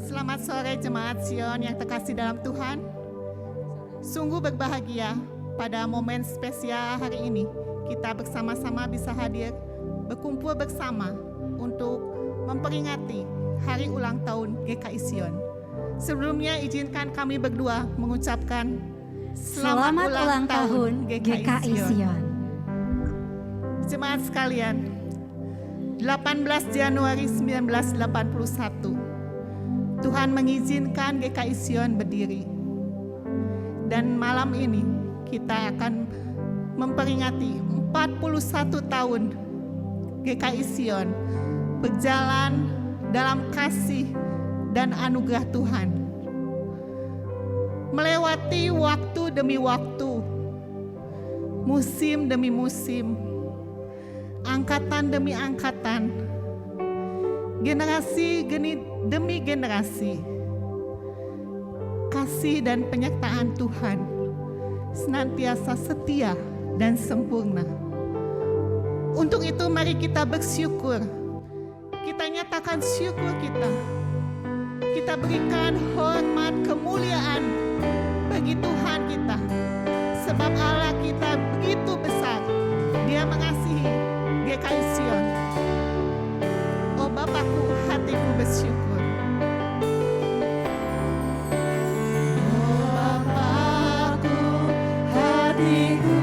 Selamat sore jemaat Sion yang terkasih dalam Tuhan. Sungguh berbahagia pada momen spesial hari ini. Kita bersama-sama bisa hadir, berkumpul bersama untuk memperingati hari ulang tahun GKI Sion. Sebelumnya izinkan kami berdua mengucapkan Selamat ulang tahun GKI Sion. Jemaat sekalian, 18 Januari 1981 Tuhan mengizinkan GKI Sion berdiri. Dan malam ini kita akan memperingati 41 tahun GKI Sion berjalan dalam kasih dan anugerah Tuhan. Melewati waktu demi waktu, musim demi musim, angkatan demi angkatan, generasi demi generasi, kasih dan penyertaan Tuhan senantiasa setia dan sempurna. Untuk itu mari kita bersyukur, kita nyatakan syukur kita. Kita berikan hormat kemuliaan bagi Tuhan kita, sebab Allah kita begitu besar. Dia mengasihi GKI Sion. Oh Bapakku, hatiku bersyukur. Oh Bapakku, hatiku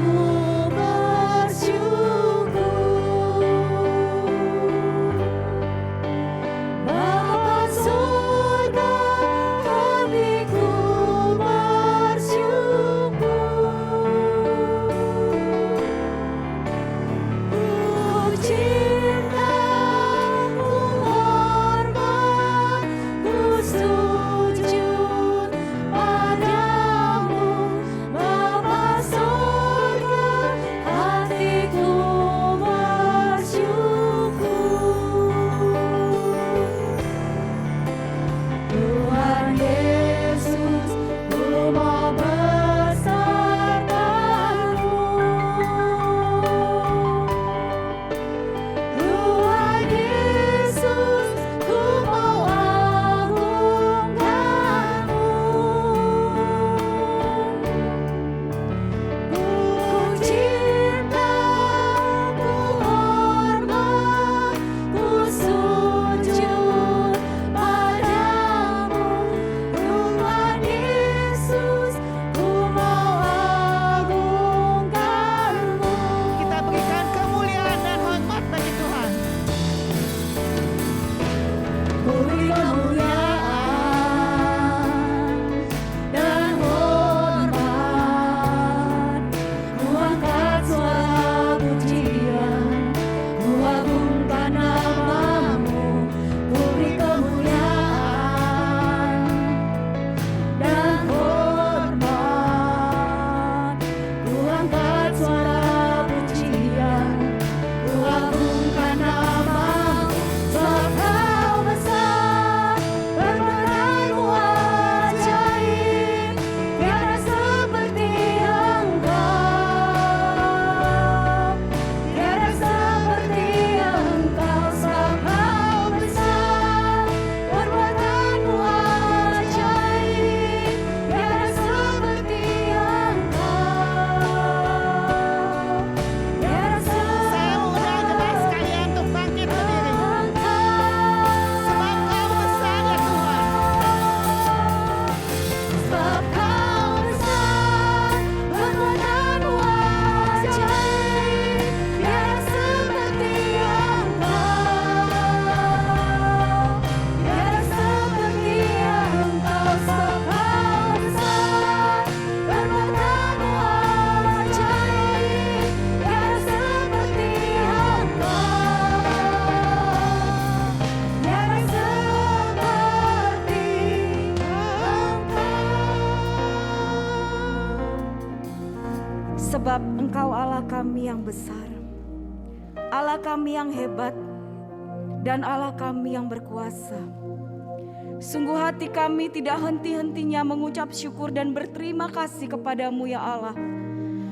sebab Engkau Allah kami yang besar, Allah kami yang hebat, dan Allah kami yang berkuasa. Sungguh hati kami tidak henti-hentinya mengucap syukur dan berterima kasih kepadamu ya Allah.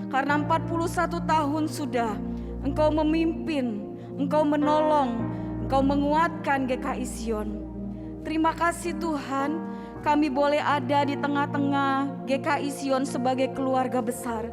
Karena 41 tahun sudah Engkau memimpin, Engkau menolong, Engkau menguatkan GKI Sion. Terima kasih Tuhan, kami boleh ada di tengah-tengah GKI Sion sebagai keluarga besar.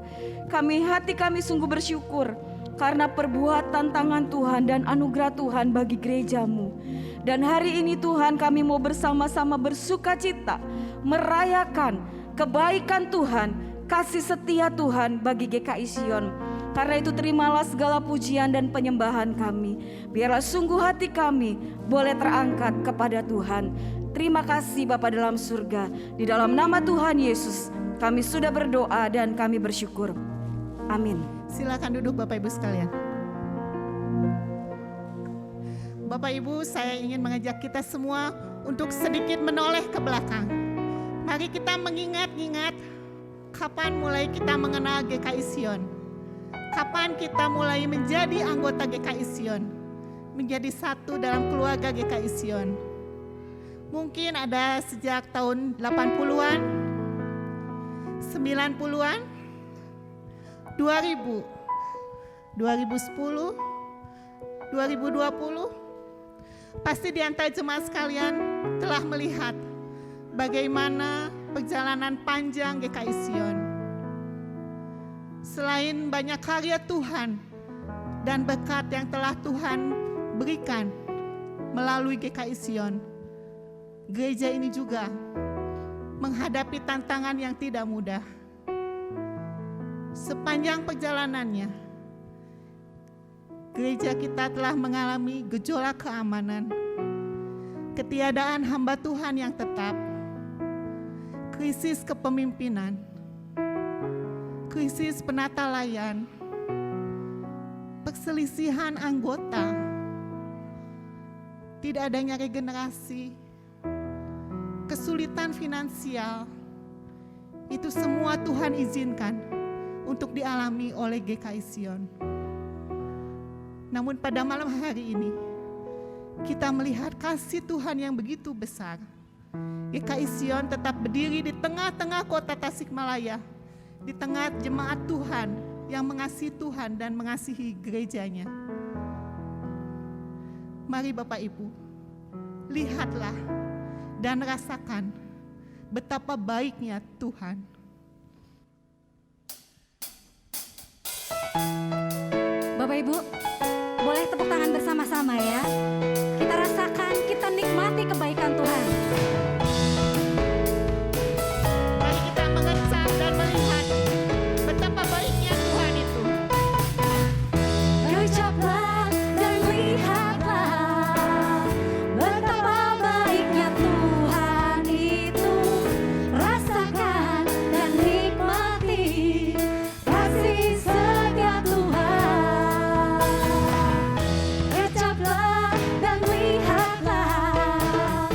Hati kami sungguh bersyukur karena perbuatan tangan Tuhan dan anugerah Tuhan bagi gerejamu. Dan hari ini Tuhan, kami mau bersama-sama bersukacita merayakan kebaikan Tuhan, kasih setia Tuhan bagi GKI Sion. Karena itu terimalah segala pujian dan penyembahan kami. Biarlah sungguh hati kami boleh terangkat kepada Tuhan. Terima kasih Bapa dalam surga. Di dalam nama Tuhan Yesus kami sudah berdoa dan kami bersyukur. Amin. Silakan duduk Bapak Ibu sekalian. Bapak Ibu, saya ingin mengajak kita semua untuk sedikit menoleh ke belakang. Mari kita mengingat-ingat kapan mulai kita mengenal GKI Sion. Kapan kita mulai menjadi anggota GKI Sion, menjadi satu dalam keluarga GKI Sion. Mungkin ada sejak tahun 80-an, 90-an, 2000, 2010, 2020. Pasti di antara jemaat sekalian telah melihat bagaimana perjalanan panjang GKI Sion. Selain banyak karya Tuhan dan berkat yang telah Tuhan berikan melalui GKI Sion, gereja ini juga menghadapi tantangan yang tidak mudah. Sepanjang perjalanannya, gereja kita telah mengalami gejolak keamanan, ketiadaan hamba Tuhan yang tetap, krisis kepemimpinan, krisis penata layan, perselisihan anggota, tidak adanya regenerasi, kesulitan finansial. Itu semua Tuhan izinkan untuk dialami oleh GKI Sion. Namun pada malam hari ini, kita melihat kasih Tuhan yang begitu besar. GKI Sion tetap berdiri di tengah-tengah kota Tasikmalaya, di tengah jemaat Tuhan yang mengasihi Tuhan dan mengasihi gerejanya. Mari Bapak Ibu, lihatlah dan rasakan betapa baiknya Tuhan. Bapak Ibu, boleh tepuk tangan bersama-sama ya. Kita rasakan, kita nikmati kebaikan Tuhan. Mari kita mengecap dan melihat betapa baiknya Tuhan itu. Ucaplah dan lihatlah betapa baiknya Tuhan itu. Rasakan dan nikmati kasih setia Tuhan. Ucaplah dan lihatlah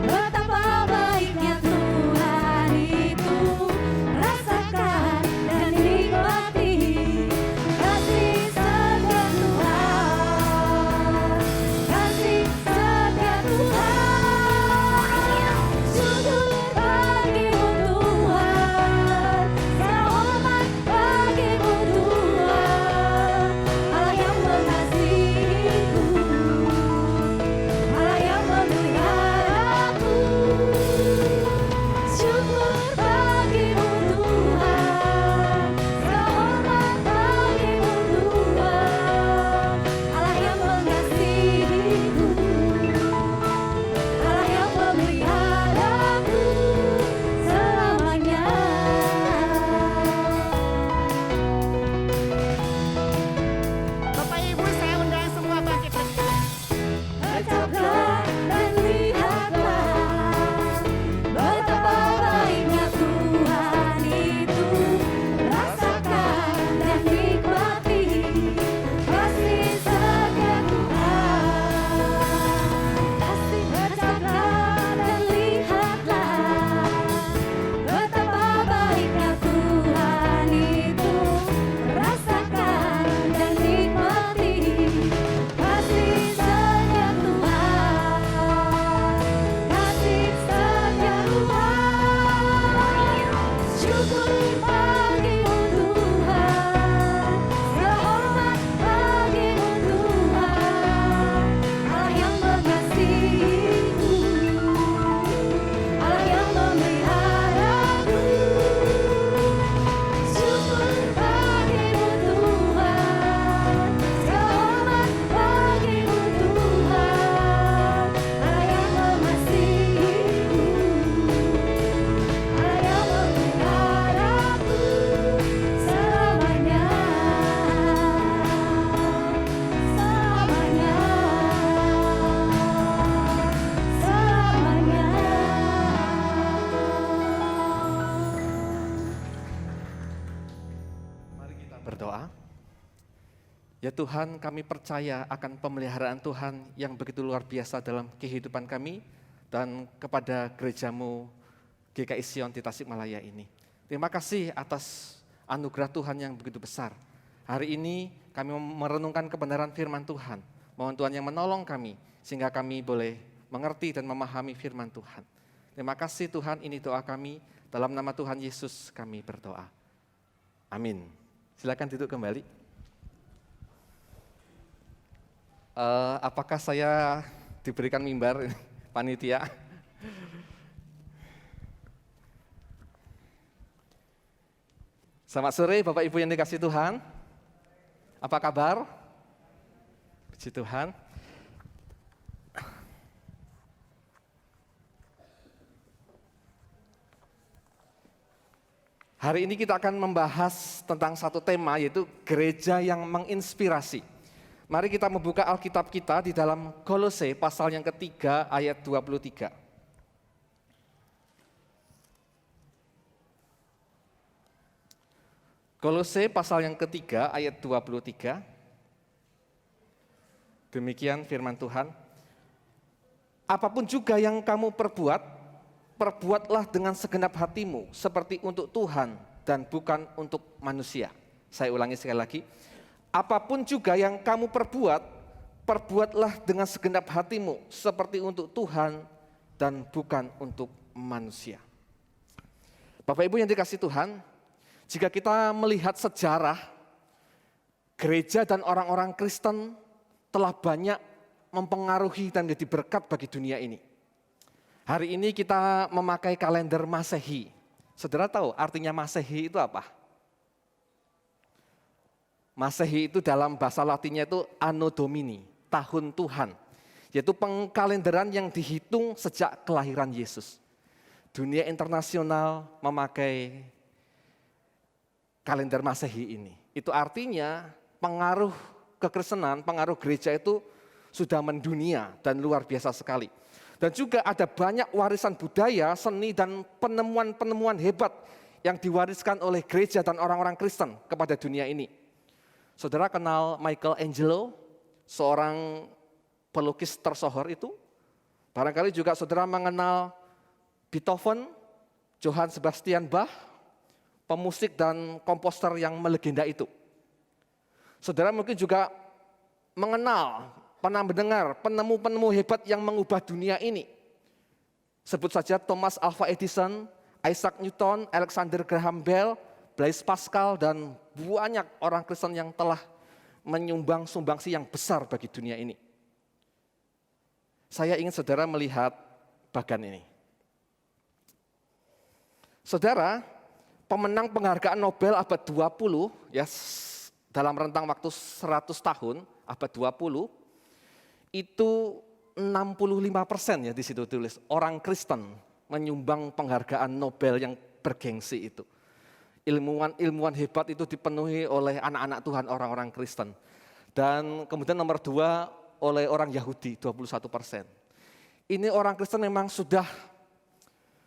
betapa Ya Tuhan, kami percaya akan pemeliharaan Tuhan yang begitu luar biasa dalam kehidupan kami dan kepada gereja-Mu GKI Sion di Tasikmalaya ini. Terima kasih atas anugerah Tuhan yang begitu besar. Hari ini kami merenungkan kebenaran firman Tuhan. Mohon Tuhan yang menolong kami sehingga kami boleh mengerti dan memahami firman Tuhan. Terima kasih Tuhan, ini doa kami. Dalam nama Tuhan Yesus kami berdoa. Amin. Silakan duduk kembali. Apakah saya diberikan mimbar panitia? Selamat sore Bapak Ibu yang dikasihi Tuhan. Apa kabar? Puji Tuhan. Hari ini kita akan membahas tentang satu tema, yaitu gereja yang menginspirasi. Mari kita membuka Alkitab kita di dalam Kolose pasal yang ketiga ayat 23. Kolose pasal yang ketiga ayat 23. Demikian firman Tuhan. Apapun juga yang kamu perbuat, perbuatlah dengan segenap hatimu seperti untuk Tuhan dan bukan untuk manusia. Saya ulangi sekali lagi. Apapun juga yang kamu perbuat, perbuatlah dengan segenap hatimu seperti untuk Tuhan dan bukan untuk manusia. Bapak Ibu yang dikasihi Tuhan, jika kita melihat sejarah, gereja dan orang-orang Kristen telah banyak mempengaruhi dan menjadi berkat bagi dunia ini. Hari ini kita memakai kalender Masehi. Saudara tahu artinya Masehi itu apa? Masehi itu dalam bahasa Latinnya itu Anno Domini, tahun Tuhan. Yaitu pengkalenderan yang dihitung sejak kelahiran Yesus. Dunia internasional memakai kalender Masehi ini. Itu artinya pengaruh kekristenan, pengaruh gereja itu sudah mendunia dan luar biasa sekali. Dan juga ada banyak warisan budaya, seni dan penemuan-penemuan hebat yang diwariskan oleh gereja dan orang-orang Kristen kepada dunia ini. Saudara kenal Michelangelo, seorang pelukis tersohor itu? Barangkali juga saudara mengenal Beethoven, Johann Sebastian Bach, pemusik dan komposer yang melegenda itu. Saudara mungkin juga mengenal, pernah mendengar penemu-penemu hebat yang mengubah dunia ini. Sebut saja Thomas Alva Edison, Isaac Newton, Alexander Graham Bell, Blaise Pascal, dan banyak orang Kristen yang telah menyumbang sumbangsi yang besar bagi dunia ini. Saya ingin saudara melihat bagan ini. Saudara, pemenang penghargaan Nobel abad 20, ya, dalam rentang waktu 100 tahun, abad 20, itu 65% ya di situ tulis, orang Kristen menyumbang penghargaan Nobel yang bergengsi itu. Ilmuwan hebat itu dipenuhi oleh anak-anak Tuhan, orang-orang Kristen. Dan kemudian nomor 2 oleh orang Yahudi, 21%. Ini orang Kristen memang sudah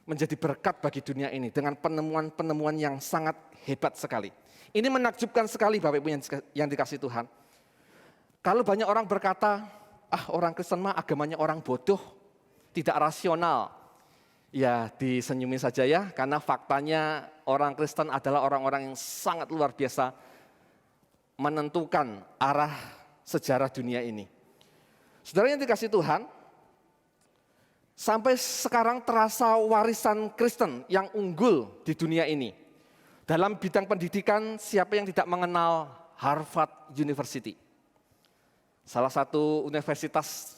menjadi berkat bagi dunia ini dengan penemuan-penemuan yang sangat hebat sekali. Ini menakjubkan sekali Bapak Ibu yang dikasihi Tuhan. Kalau banyak orang berkata, orang Kristen mah agamanya orang bodoh, tidak rasional. Ya disenyumin saja ya, karena faktanya orang Kristen adalah orang-orang yang sangat luar biasa menentukan arah sejarah dunia ini. Saudara yang dikasihi Tuhan, sampai sekarang terasa warisan Kristen yang unggul di dunia ini. Dalam bidang pendidikan, siapa yang tidak mengenal Harvard University? Salah satu universitas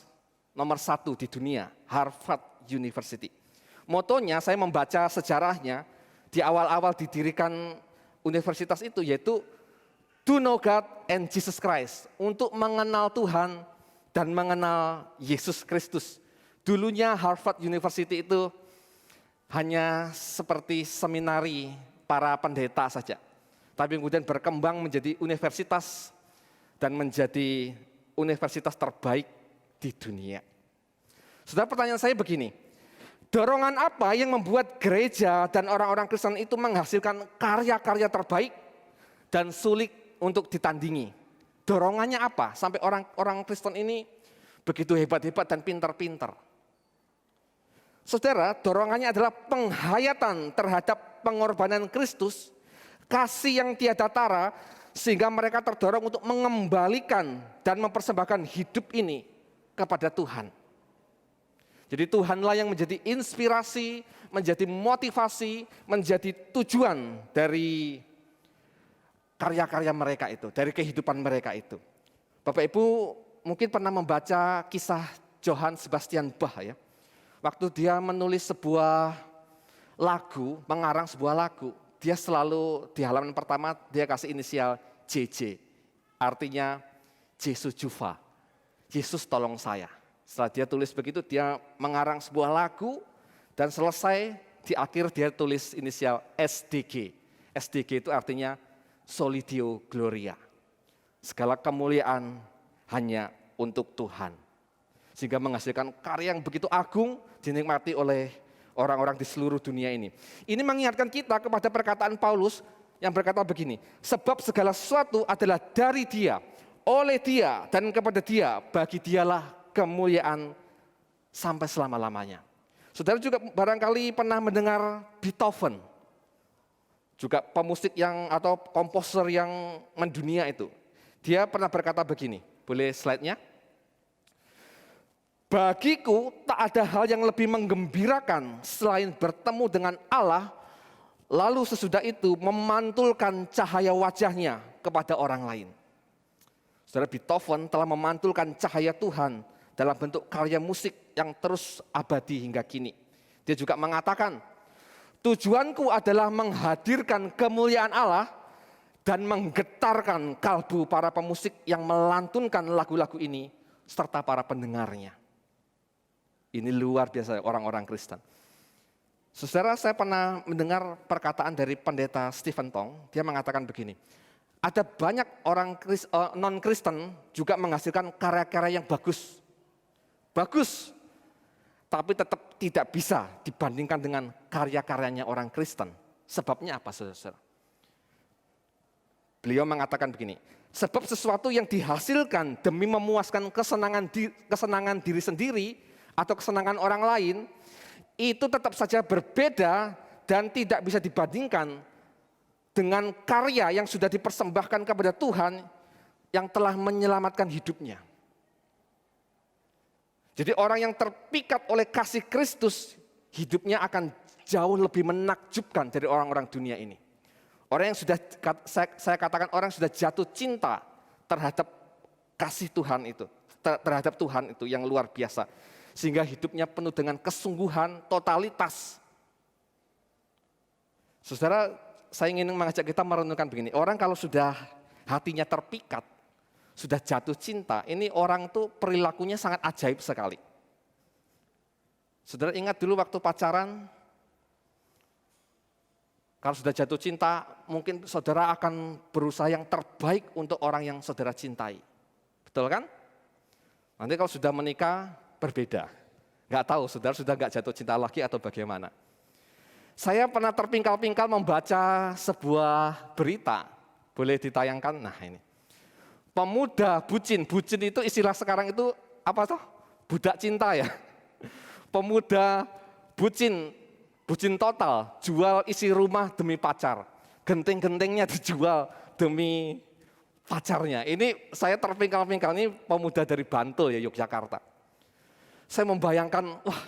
nomor 1 di dunia, Harvard University. Motonya, saya membaca sejarahnya, di awal-awal didirikan universitas itu, yaitu to know God and Jesus Christ. Untuk mengenal Tuhan dan mengenal Yesus Kristus. Dulunya Harvard University itu hanya seperti seminari para pendeta saja. Tapi kemudian berkembang menjadi universitas dan menjadi universitas terbaik di dunia. Saudara, pertanyaan saya begini, dorongan apa yang membuat gereja dan orang-orang Kristen itu menghasilkan karya-karya terbaik dan sulit untuk ditandingi? dorongannya apa sampai orang Kristen ini begitu hebat-hebat dan pintar-pintar? Saudara, dorongannya adalah penghayatan terhadap pengorbanan Kristus, kasih yang tiada tara, sehingga mereka terdorong untuk mengembalikan dan mempersembahkan hidup ini kepada Tuhan. Jadi Tuhanlah yang menjadi inspirasi, menjadi motivasi, menjadi tujuan dari karya-karya mereka itu, dari kehidupan mereka itu. Bapak Ibu mungkin pernah membaca kisah Johann Sebastian Bach ya. Waktu dia menulis sebuah lagu, mengarang sebuah lagu, dia selalu di halaman pertama dia kasih inisial JJ, artinya Jesu Juva, Yesus tolong saya. Setelah dia tulis begitu, dia mengarang sebuah lagu dan selesai di akhir dia tulis inisial SDG. SDG itu artinya Solidio Gloria. Segala kemuliaan hanya untuk Tuhan. Sehingga menghasilkan karya yang begitu agung dinikmati oleh orang-orang di seluruh dunia ini. Ini mengingatkan kita kepada perkataan Paulus yang berkata begini, sebab segala sesuatu adalah dari Dia, oleh Dia, dan kepada Dia, bagi Dialah kemuliaan sampai selama-lamanya. Saudara juga barangkali pernah mendengar Beethoven, juga pemusik atau komposer yang mendunia itu. Dia pernah berkata begini, boleh slide-nya? Bagiku tak ada hal yang lebih menggembirakan selain bertemu dengan Allah, lalu sesudah itu memantulkan cahaya wajahnya kepada orang lain. Saudara, Beethoven telah memantulkan cahaya Tuhan dalam bentuk karya musik yang terus abadi hingga kini. Dia juga mengatakan, tujuanku adalah menghadirkan kemuliaan Allah dan menggetarkan kalbu para pemusik yang melantunkan lagu-lagu ini serta para pendengarnya. Ini luar biasa orang-orang Kristen. Saudara, saya pernah mendengar perkataan dari pendeta Stephen Tong. Dia mengatakan begini, ada banyak orang non-Kristen juga menghasilkan karya-karya yang bagus. Bagus, tapi tetap tidak bisa dibandingkan dengan karya-karyanya orang Kristen. Sebabnya apa, saudara? Beliau mengatakan begini, sebab sesuatu yang dihasilkan demi memuaskan kesenangan diri sendiri, atau kesenangan orang lain, itu tetap saja berbeda dan tidak bisa dibandingkan dengan karya yang sudah dipersembahkan kepada Tuhan yang telah menyelamatkan hidupnya. Jadi orang yang terpikat oleh kasih Kristus, hidupnya akan jauh lebih menakjubkan dari orang-orang dunia ini. Orang yang sudah, saya katakan orang yang sudah jatuh cinta terhadap kasih Tuhan itu, terhadap Tuhan itu yang luar biasa. Sehingga hidupnya penuh dengan kesungguhan, totalitas. Saudara, saya ingin mengajak kita merenungkan begini. Orang kalau sudah hatinya terpikat, sudah jatuh cinta, ini orang tuh perilakunya sangat ajaib sekali. Saudara ingat dulu waktu pacaran, kalau sudah jatuh cinta, mungkin saudara akan berusaha yang terbaik untuk orang yang saudara cintai. Betul kan? Nanti kalau sudah menikah, berbeda. Nggak tahu, saudara sudah nggak jatuh cinta lagi atau bagaimana. Saya pernah terpingkal-pingkal membaca sebuah berita, boleh ditayangkan? Nah ini, pemuda bucin itu istilah sekarang itu apa toh? Budak cinta ya. Pemuda bucin total, jual isi rumah demi pacar, genting-gentingnya dijual demi pacarnya. Ini saya terpingkal-pingkal, ini pemuda dari Bantul ya, Yogyakarta. Saya membayangkan, wah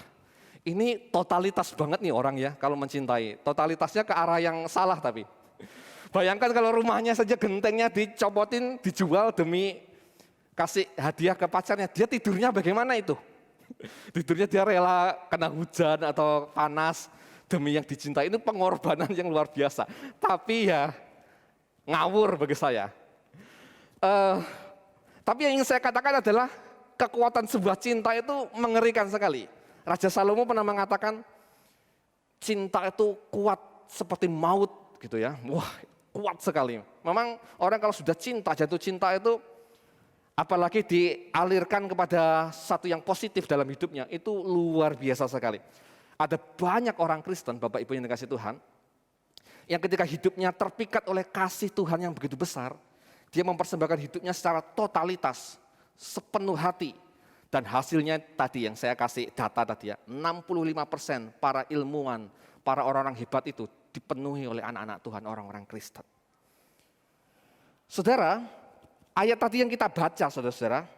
ini totalitas banget nih orang ya kalau mencintai. Totalitasnya ke arah yang salah tapi. Bayangkan kalau rumahnya saja gentengnya dicopotin, dijual demi kasih hadiah ke pacarnya. Dia tidurnya bagaimana itu? Tidurnya dia rela kena hujan atau panas demi yang dicintai. Itu pengorbanan yang luar biasa. Tapi ya ngawur bagi saya. Tapi yang ingin saya katakan adalah kekuatan sebuah cinta itu mengerikan sekali. Raja Salomo pernah mengatakan cinta itu kuat seperti maut gitu ya. Wah, kuat sekali. Memang orang kalau sudah cinta, jatuh cinta itu apalagi dialirkan kepada satu yang positif dalam hidupnya, itu luar biasa sekali. Ada banyak orang Kristen, Bapak Ibu yang dikasihi Tuhan, yang ketika hidupnya terpikat oleh kasih Tuhan yang begitu besar, Dia mempersembahkan hidupnya secara totalitas, sepenuh hati. Dan hasilnya tadi yang saya kasih data tadi ya, 65% para ilmuwan, para orang-orang hebat itu dipenuhi oleh anak-anak Tuhan, orang-orang Kristen. Saudara, ayat tadi yang kita baca saudara-saudara,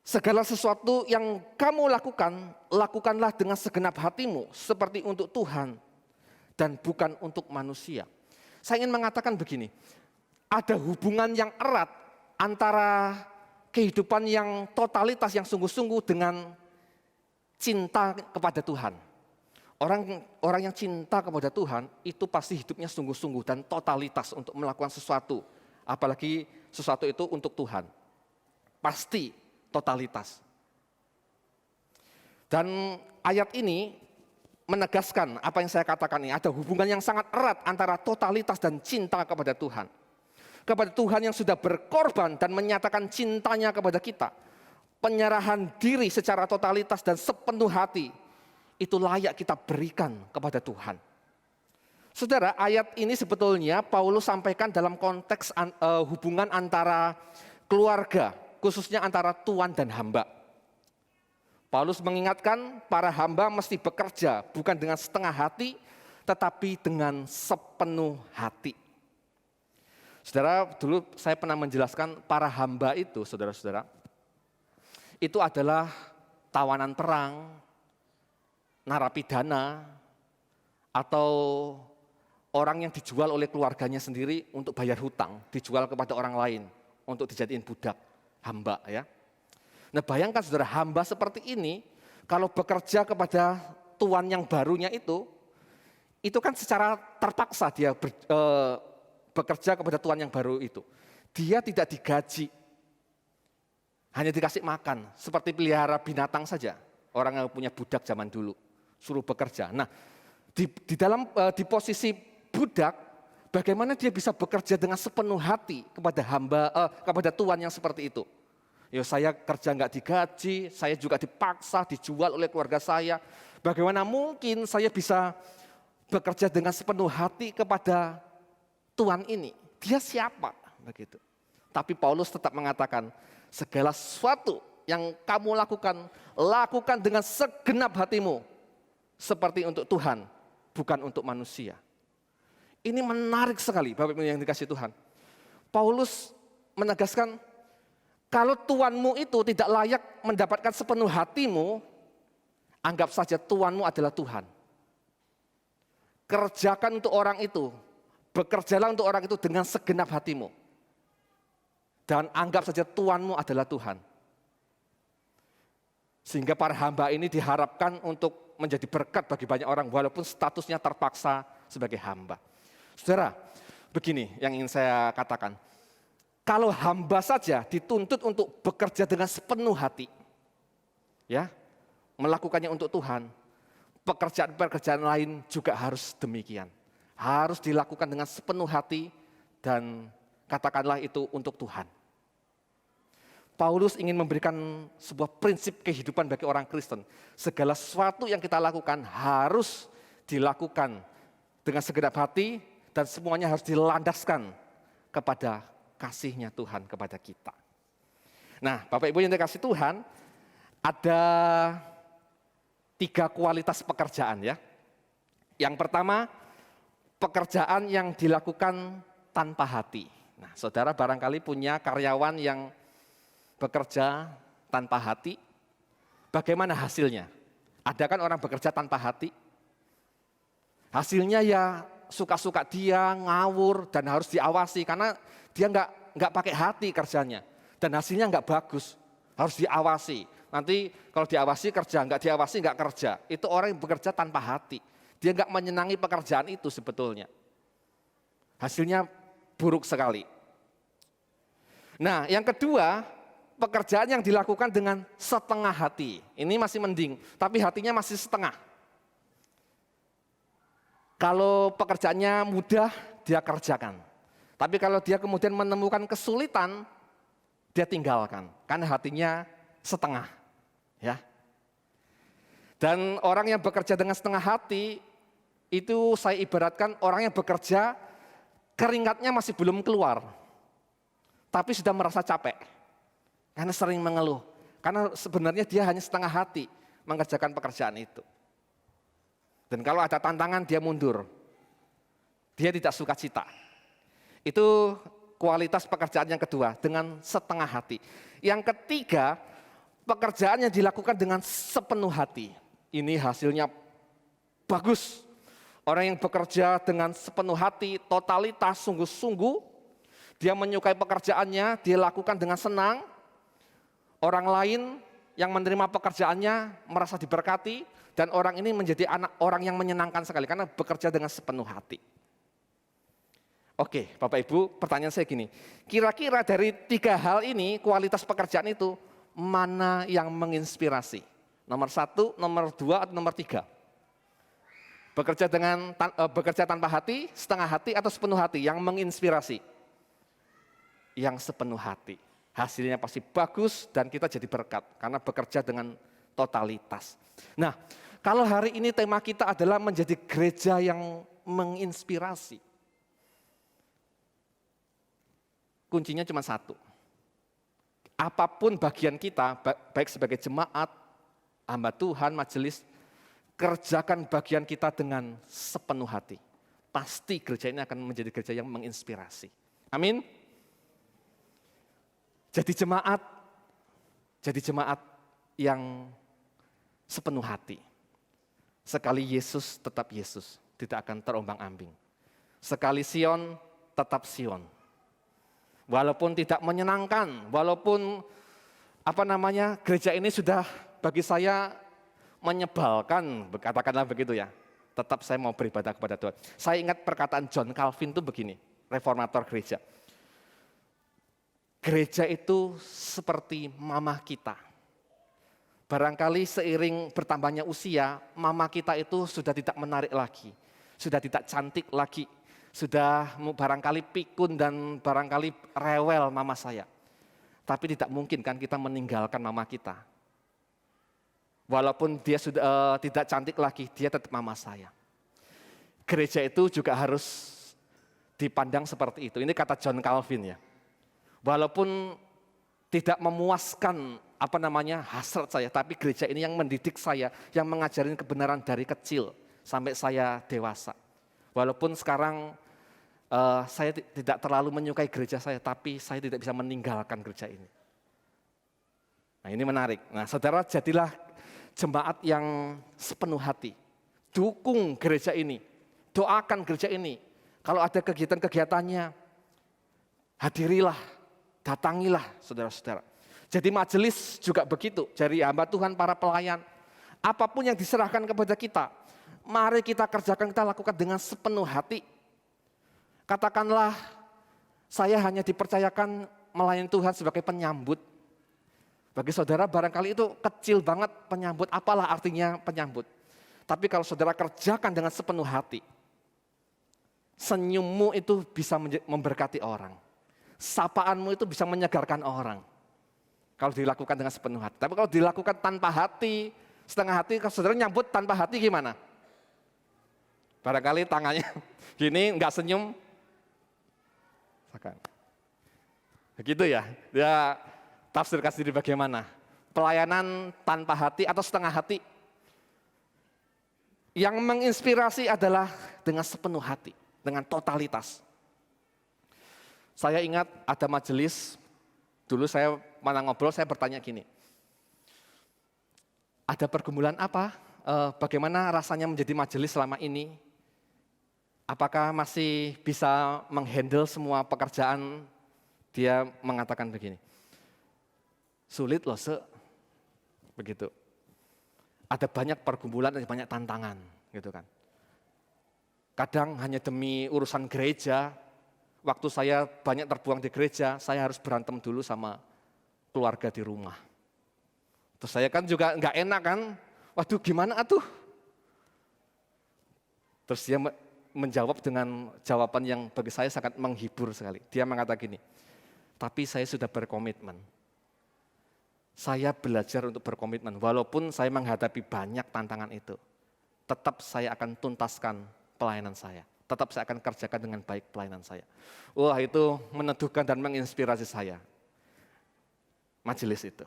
segala sesuatu yang kamu lakukan, lakukanlah dengan segenap hatimu seperti untuk Tuhan dan bukan untuk manusia. Saya ingin mengatakan begini, ada hubungan yang erat antara kehidupan yang totalitas, yang sungguh-sungguh dengan cinta kepada Tuhan. Orang yang cinta kepada Tuhan itu pasti hidupnya sungguh-sungguh dan totalitas untuk melakukan sesuatu. Apalagi sesuatu itu untuk Tuhan. Pasti totalitas. Dan ayat ini menegaskan apa yang saya katakan ini. Ada hubungan yang sangat erat antara totalitas dan cinta kepada Tuhan. Kepada Tuhan yang sudah berkorban dan menyatakan cintanya kepada kita. Penyerahan diri secara totalitas dan sepenuh hati. Itu layak kita berikan kepada Tuhan. Saudara, ayat ini sebetulnya Paulus sampaikan dalam konteks hubungan antara keluarga, khususnya antara tuan dan hamba. Paulus mengingatkan para hamba mesti bekerja bukan dengan setengah hati, tetapi dengan sepenuh hati. Saudara, dulu saya pernah menjelaskan para hamba itu, saudara-saudara, itu adalah tawanan perang, narapidana, atau orang yang dijual oleh keluarganya sendiri untuk bayar hutang, dijual kepada orang lain untuk dijadiin budak, hamba ya. Nah bayangkan saudara, hamba seperti ini kalau bekerja kepada tuan yang barunya itu kan secara terpaksa dia bekerja kepada tuan yang baru itu. Dia tidak digaji, hanya dikasih makan, seperti pelihara binatang saja. Orang yang punya budak zaman dulu, suruh bekerja. Nah di posisi budak, bagaimana dia bisa bekerja dengan sepenuh hati kepada tuan yang seperti itu? Ya saya kerja nggak digaji, saya juga dipaksa, dijual oleh keluarga saya. Bagaimana mungkin saya bisa bekerja dengan sepenuh hati kepada tuan ini? Dia siapa? Begitu. Tapi Paulus tetap mengatakan, segala sesuatu yang kamu lakukan, lakukan dengan segenap hatimu. Seperti untuk Tuhan, bukan untuk manusia. Ini menarik sekali Bapak Ibu yang dikasihi Tuhan. Paulus menegaskan, kalau tuanmu itu tidak layak mendapatkan sepenuh hatimu, anggap saja tuanmu adalah Tuhan. Kerjakan untuk orang itu, bekerjalah untuk orang itu dengan segenap hatimu. Dan anggap saja tuanmu adalah Tuhan. Sehingga para hamba ini diharapkan untuk menjadi berkat bagi banyak orang, walaupun statusnya terpaksa sebagai hamba. Saudara, begini yang ingin saya katakan. Kalau hamba saja dituntut untuk bekerja dengan sepenuh hati, ya, melakukannya untuk Tuhan, pekerjaan-pekerjaan lain juga harus demikian. Harus dilakukan dengan sepenuh hati dan katakanlah itu untuk Tuhan. Paulus ingin memberikan sebuah prinsip kehidupan bagi orang Kristen. Segala sesuatu yang kita lakukan harus dilakukan dengan segenap hati dan semuanya harus dilandaskan kepada kasih-Nya Tuhan kepada kita. Nah, Bapak Ibu yang dikasihi Tuhan, ada 3 kualitas pekerjaan ya. Yang pertama, pekerjaan yang dilakukan tanpa hati. Nah, saudara barangkali punya karyawan yang bekerja tanpa hati. Bagaimana hasilnya? Ada kan orang bekerja tanpa hati? Hasilnya ya suka-suka dia, ngawur dan harus diawasi karena dia nggak pakai hati kerjanya dan hasilnya nggak bagus, harus diawasi. Nanti kalau diawasi kerja, nggak diawasi nggak kerja. Itu orang yang bekerja tanpa hati. Dia nggak menyenangi pekerjaan itu sebetulnya. Hasilnya buruk sekali. Nah, yang kedua, pekerjaan yang dilakukan dengan setengah hati. Ini masih mending, tapi hatinya masih setengah. Kalau pekerjaannya mudah, dia kerjakan. Tapi kalau dia kemudian menemukan kesulitan, dia tinggalkan. Karena hatinya setengah. Ya. Dan orang yang bekerja dengan setengah hati, itu saya ibaratkan orang yang bekerja keringatnya masih belum keluar, tapi sudah merasa capek. Karena sering mengeluh. Karena sebenarnya dia hanya setengah hati mengerjakan pekerjaan itu. Dan kalau ada tantangan dia mundur. Dia tidak suka cita. Itu kualitas pekerjaan yang kedua, dengan setengah hati. Yang ketiga, pekerjaan yang dilakukan dengan sepenuh hati. Ini hasilnya bagus. Orang yang bekerja dengan sepenuh hati, totalitas, sungguh-sungguh, dia menyukai pekerjaannya, dia lakukan dengan senang. Orang lain yang menerima pekerjaannya merasa diberkati, dan orang ini menjadi anak orang yang menyenangkan sekali karena bekerja dengan sepenuh hati. Oke, Bapak Ibu, pertanyaan saya gini, kira-kira dari 3 hal ini, kualitas pekerjaan itu, mana yang menginspirasi? Nomor 1, nomor 2, atau nomor 3? Bekerja tanpa hati, setengah hati, atau sepenuh hati yang menginspirasi? Yang sepenuh hati. Hasilnya pasti bagus dan kita jadi berkat karena bekerja dengan totalitas. Nah, kalau hari ini tema kita adalah menjadi gereja yang menginspirasi. Kuncinya cuma satu. Apapun bagian kita, baik sebagai jemaat, hamba Tuhan, majelis, kerjakan bagian kita dengan sepenuh hati. Pasti gereja ini akan menjadi gereja yang menginspirasi. Amin. Jadi jemaat yang sepenuh hati. Sekali Yesus tetap Yesus, tidak akan terombang-ambing. Sekali Sion tetap Sion. Walaupun tidak menyenangkan, walaupun gereja ini sudah bagi saya menyebalkan, katakanlah begitu ya. Tetap saya mau beribadah kepada Tuhan. Saya ingat perkataan John Calvin itu begini, reformator gereja. Gereja itu seperti mamah kita. Barangkali seiring bertambahnya usia, mama kita itu sudah tidak menarik lagi, sudah tidak cantik lagi, sudah barangkali pikun dan barangkali rewel mama saya. Tapi tidak mungkin kan kita meninggalkan mama kita. Walaupun dia sudah tidak cantik lagi, dia tetap mama saya. Gereja itu juga harus dipandang seperti itu. Ini kata John Calvin ya. Walaupun tidak memuaskan hasrat saya, tapi gereja ini yang mendidik saya, yang mengajarin kebenaran dari kecil sampai saya dewasa. Walaupun sekarang saya tidak terlalu menyukai gereja saya, tapi saya tidak bisa meninggalkan gereja ini. Nah, ini menarik. Nah, saudara, jadilah jemaat yang sepenuh hati. Dukung gereja ini, doakan gereja ini. Kalau ada kegiatan-kegiatannya, hadirilah, datangilah saudara-saudara. Jadi majelis juga begitu, dari hamba Tuhan, para pelayan. Apapun yang diserahkan kepada kita, mari kita kerjakan, kita lakukan dengan sepenuh hati. Katakanlah, saya hanya dipercayakan melayani Tuhan sebagai penyambut. Bagi saudara barangkali itu kecil banget penyambut, apalah artinya penyambut. Tapi kalau saudara kerjakan dengan sepenuh hati, senyummu itu bisa memberkati orang. Sapaanmu itu bisa menyegarkan orang. Kalau dilakukan dengan sepenuh hati. Tapi kalau dilakukan tanpa hati, setengah hati, kalau saudara nyambut tanpa hati gimana? Barangkali tangannya gini, enggak senyum. Begitu ya, dia tafsirkan sendiri bagaimana. Pelayanan tanpa hati atau setengah hati. Yang menginspirasi adalah dengan sepenuh hati, dengan totalitas. Saya ingat ada majelis, dulu saya mana ngobrol, saya bertanya gini. Ada pergumulan apa? Bagaimana rasanya menjadi majelis selama ini? Apakah masih bisa menghandle semua pekerjaan? Dia mengatakan begini, sulit loh begitu. Ada banyak pergumulan, ada banyak tantangan, gitu kan. Kadang hanya demi urusan gereja, waktu saya banyak terbuang di gereja, saya harus berantem dulu sama keluarga di rumah. Terus saya kan juga nggak enak kan, waduh gimana atuh? Terus dia menjawab dengan jawaban yang bagi saya sangat menghibur sekali. Dia mengatakan gini, tapi saya sudah berkomitmen. Saya belajar untuk berkomitmen, walaupun saya menghadapi banyak tantangan itu. Tetap saya akan tuntaskan pelayanan saya. tetap saya akan kerjakan dengan baik pelayanan saya. Wah, itu meneduhkan dan menginspirasi saya. Majelis itu.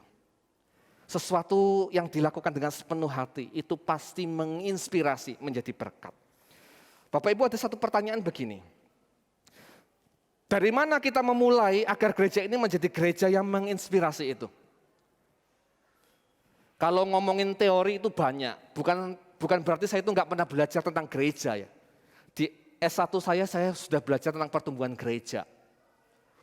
Sesuatu yang dilakukan dengan sepenuh hati itu pasti menginspirasi menjadi berkat. Bapak Ibu, ada satu pertanyaan begini. Dari mana kita memulai agar gereja ini menjadi gereja yang menginspirasi itu? Kalau ngomongin teori itu banyak, bukan berarti saya itu nggak pernah belajar tentang gereja ya. Di S1 saya sudah belajar tentang pertumbuhan gereja.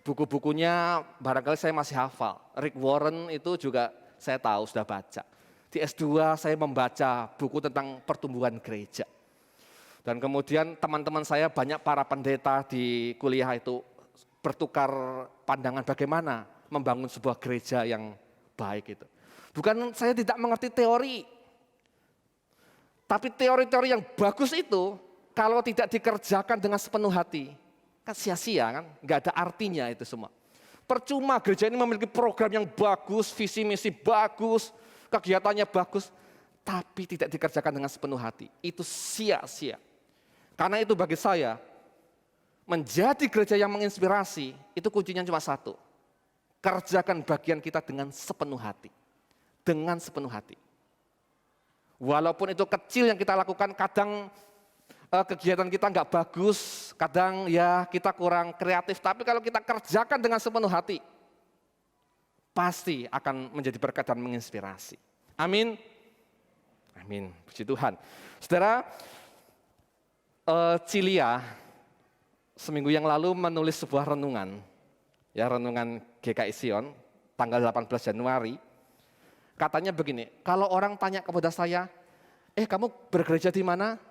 Buku-bukunya barangkali saya masih hafal. Rick Warren itu juga saya tahu, sudah baca. Di S2 saya membaca buku tentang pertumbuhan gereja. Dan kemudian teman-teman saya banyak para pendeta di kuliah itu bertukar pandangan bagaimana membangun sebuah gereja yang baik itu. Bukan saya tidak mengerti teori, tapi teori-teori yang bagus itu kalau tidak dikerjakan dengan sepenuh hati, kan sia-sia kan, nggak ada artinya itu semua. Percuma gereja ini memiliki program yang bagus, visi misi bagus, kegiatannya bagus, tapi tidak dikerjakan dengan sepenuh hati, itu sia-sia. Karena itu bagi saya, menjadi gereja yang menginspirasi, itu kuncinya cuma satu. Kerjakan bagian kita dengan sepenuh hati. Dengan sepenuh hati. Walaupun itu kecil yang kita lakukan, kadang kegiatan kita nggak bagus, kadang ya kita kurang kreatif, tapi kalau kita kerjakan dengan sepenuh hati, pasti akan menjadi berkat dan menginspirasi. Amin. Amin. Puji Tuhan. Saudara, Cilia seminggu yang lalu menulis sebuah renungan, ya renungan GKI Sion, tanggal 18 Januari. Katanya begini, kalau orang tanya kepada saya, kamu bergereja di mana?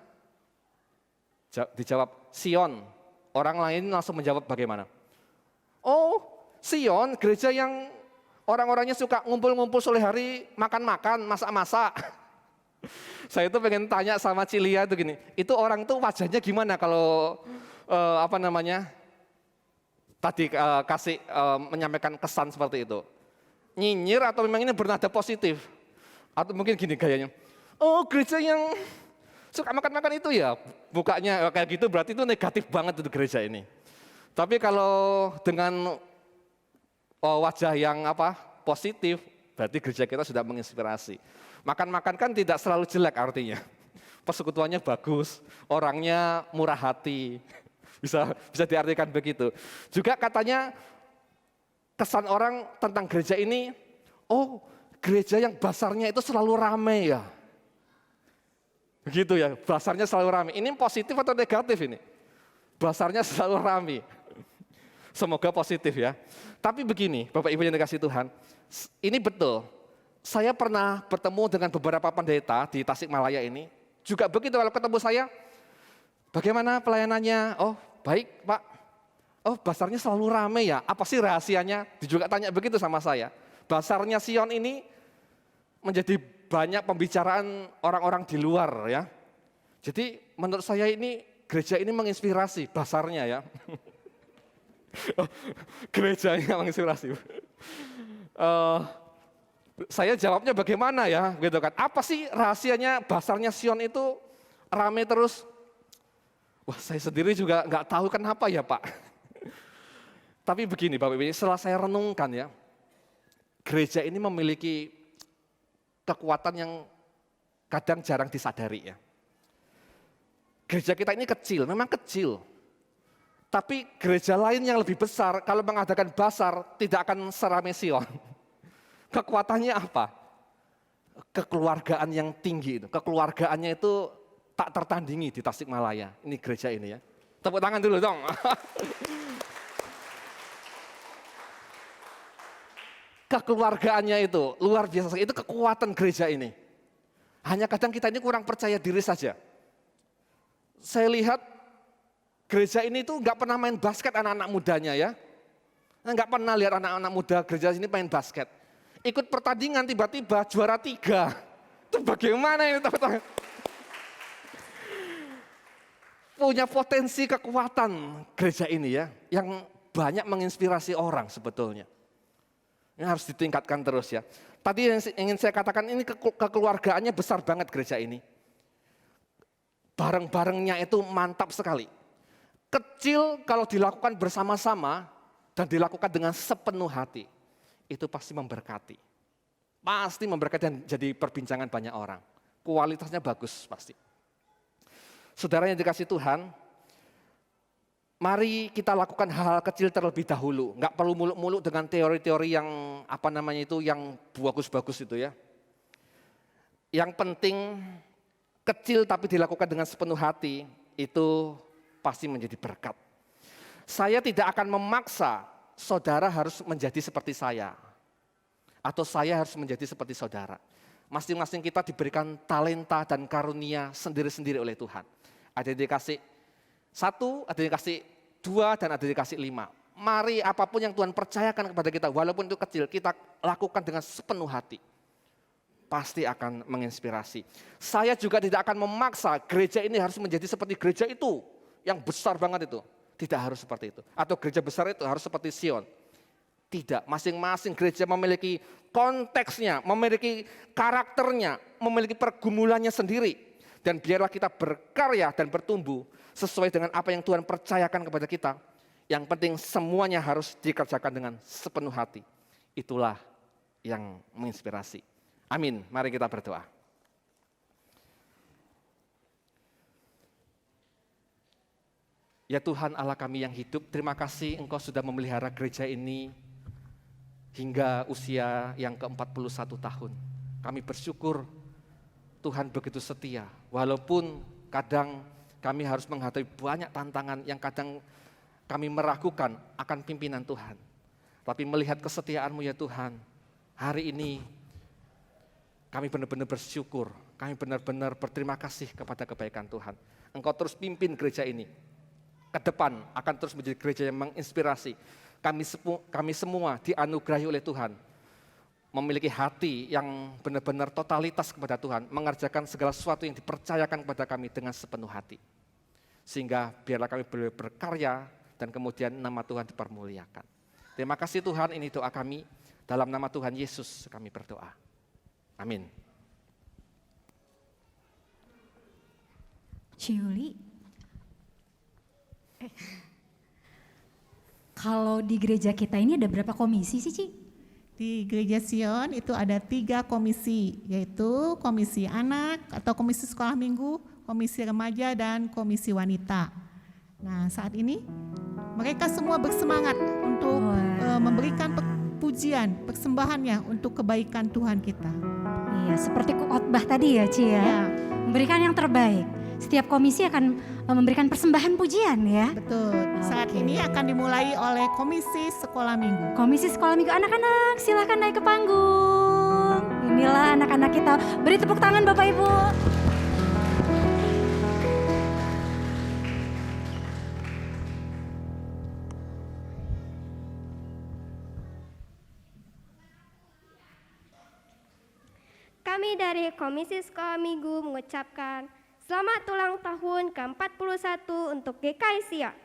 Dijawab, Sion. Orang lain langsung menjawab bagaimana? Oh, Sion, gereja yang orang-orangnya suka ngumpul-ngumpul sore hari, makan-makan, masak-masak. Saya itu pengen tanya sama Cilia itu gini, itu orang tuh wajahnya gimana kalau tadi kasih menyampaikan kesan seperti itu? Nyinyir atau memang ini bernada positif? Atau mungkin gini gayanya, oh gereja yang suka makan-makan itu ya, mukanya kayak gitu berarti itu negatif banget itu gereja ini. Tapi kalau dengan wajah yang positif, berarti gereja kita sudah menginspirasi. Makan-makan kan tidak selalu jelek artinya. Persekutuannya bagus, orangnya murah hati, bisa diartikan begitu. Juga katanya kesan orang tentang gereja ini, oh gereja yang basarnya itu selalu ramai ya. Begitu ya, basarnya selalu ramai. Ini positif atau negatif ini? Basarnya selalu ramai. Semoga positif ya. Tapi begini, Bapak Ibu yang dikasihi Tuhan, ini betul. Saya pernah bertemu dengan beberapa pendeta di Tasikmalaya ini, juga begitu kalau ketemu saya, bagaimana pelayanannya? Oh baik Pak. Oh basarnya selalu ramai ya, apa sih rahasianya? Dia juga tanya begitu sama saya. Basarnya Sion ini menjadi banyak pembicaraan orang-orang di luar ya. Jadi menurut saya ini gereja ini menginspirasi, basarnya ya. Gerejanya menginspirasi. Saya jawabnya bagaimana ya, gitu kan? Apa sih rahasianya basarnya Sion itu ramai terus? Wah saya sendiri juga nggak tahu kenapa ya Pak. Tapi begini Bapak Ibu, setelah saya renungkan ya, gereja ini memiliki kekuatan yang kadang jarang disadari ya. Gereja kita ini kecil, memang kecil. Tapi gereja lain yang lebih besar kalau mengadakan basar tidak akan seramai Sion. Kekuatannya apa? Kekeluargaan yang tinggi itu. Kekeluargaannya itu tak tertandingi di Tasikmalaya. Ini gereja ini ya. Tepuk tangan dulu dong. Kekeluargaannya itu luar biasa. Itu kekuatan gereja ini. Hanya kadang kita ini kurang percaya diri saja. Saya lihat gereja ini tuh nggak pernah main basket anak-anak mudanya ya. Nggak pernah lihat anak-anak muda gereja sini main basket. Ikut pertandingan tiba-tiba juara 3. Itu bagaimana ini teman-teman? Punya potensi kekuatan gereja ini ya. Yang banyak menginspirasi orang sebetulnya. Ini harus ditingkatkan terus ya. Tadi yang ingin saya katakan ini kekeluargaannya besar banget gereja ini. Bareng-barengnya itu mantap sekali. kecil kalau dilakukan bersama-sama dan dilakukan dengan sepenuh hati, itu pasti memberkati. Pasti memberkati dan jadi perbincangan banyak orang. Kualitasnya bagus pasti. Saudara yang dikasih Tuhan, mari kita lakukan hal-hal kecil terlebih dahulu. Enggak perlu muluk-muluk dengan teori-teori yang yang bagus-bagus itu ya. Yang penting kecil tapi dilakukan dengan sepenuh hati, itu pasti menjadi berkat. Saya tidak akan memaksa saudara harus menjadi seperti saya. Atau saya harus menjadi seperti saudara. Masing-masing kita diberikan talenta dan karunia sendiri-sendiri oleh Tuhan. Ada yang dikasih 1, ada yang dikasih 2, dan ada yang dikasih 5. Mari apapun yang Tuhan percayakan kepada kita, walaupun itu kecil, kita lakukan dengan sepenuh hati. Pasti akan menginspirasi. Saya juga tidak akan memaksa gereja ini harus menjadi seperti gereja itu, yang besar banget itu. Tidak harus seperti itu. Atau gereja besar itu harus seperti Sion. Tidak, masing-masing gereja memiliki konteksnya, memiliki karakternya, memiliki pergumulannya sendiri. Dan biarlah kita berkarya dan bertumbuh sesuai dengan apa yang Tuhan percayakan kepada kita. Yang penting semuanya harus dikerjakan dengan sepenuh hati. Itulah yang menginspirasi. Amin, mari kita berdoa. Ya Tuhan Allah kami yang hidup, terima kasih Engkau sudah memelihara gereja ini hingga usia yang ke-41 tahun. Kami bersyukur Tuhan begitu setia. Walaupun kadang kami harus menghadapi banyak tantangan yang kadang kami meragukan akan pimpinan Tuhan. Tapi melihat kesetiaan-Mu ya Tuhan, hari ini kami benar-benar bersyukur. Kami benar-benar berterima kasih kepada kebaikan Tuhan. Engkau terus pimpin gereja ini. Ke depan akan terus menjadi gereja yang menginspirasi. Kami semua dianugerahi oleh Tuhan, memiliki hati yang benar-benar totalitas kepada Tuhan, mengerjakan segala sesuatu yang dipercayakan kepada kami dengan sepenuh hati. Sehingga biarlah kami boleh berkarya dan kemudian nama Tuhan dipermuliakan. Terima kasih Tuhan, ini doa kami. Dalam nama Tuhan Yesus kami berdoa. Amin. Ciuli, kalau di gereja kita ini ada berapa komisi sih, Ci? Di Gereja Sion itu ada 3 komisi, yaitu komisi anak atau komisi sekolah minggu, komisi remaja, dan komisi wanita. Nah saat ini mereka semua bersemangat untuk memberikan pujian, persembahannya untuk kebaikan Tuhan kita. Iya, seperti khotbah tadi ya, Ci ya. Ya, Memberikan yang terbaik. Setiap komisi akan memberikan persembahan pujian ya. betul. Saat Oke. ini akan dimulai oleh komisi sekolah minggu. Komisi sekolah minggu, anak-anak silahkan naik ke panggung. Inilah anak-anak kita. Beri tepuk tangan Bapak Ibu. Kami dari Komisi Sekolah Minggu mengucapkan selamat ulang tahun ke-41 untuk GKI Sion.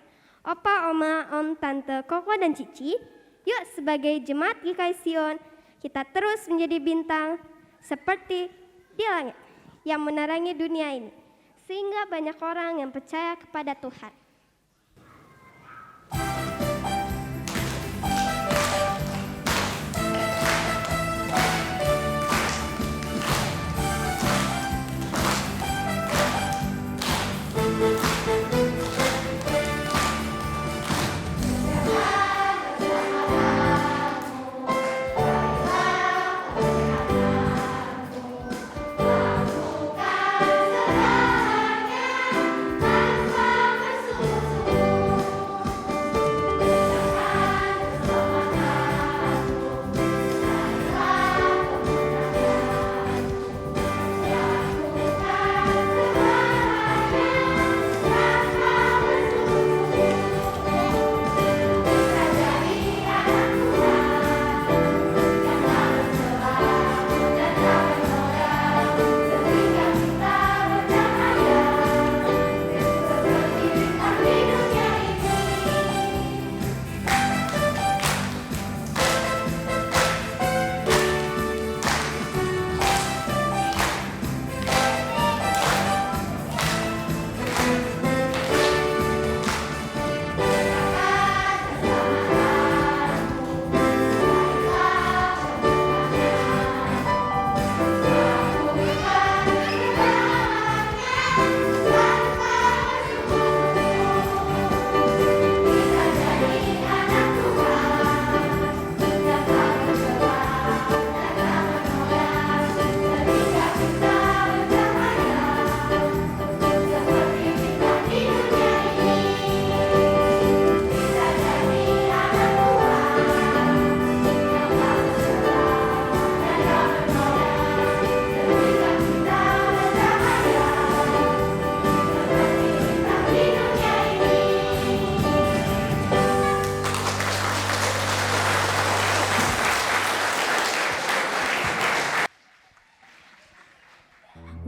Opa, Oma, Om, Tante, Koko, dan Cici, yuk sebagai jemaat GKI Sion, kita terus menjadi bintang seperti di langit yang menerangi dunia ini, sehingga banyak orang yang percaya kepada Tuhan.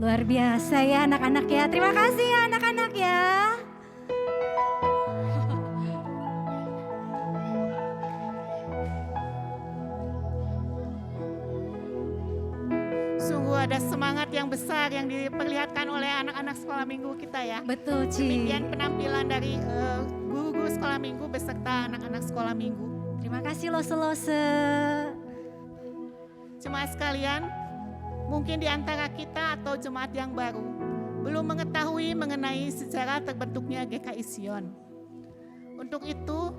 Luar biasa ya anak-anak ya. Terima kasih ya anak-anak ya. Sungguh ada semangat yang besar yang diperlihatkan oleh anak-anak sekolah minggu kita ya. Betul Ci. Demikian penampilan dari guru-guru sekolah minggu beserta anak-anak sekolah minggu. Terima kasih lose-lose. Jemaat sekalian, mungkin di antara kita atau jemaat yang baru belum mengetahui mengenai sejarah terbentuknya GKI Sion. Untuk itu,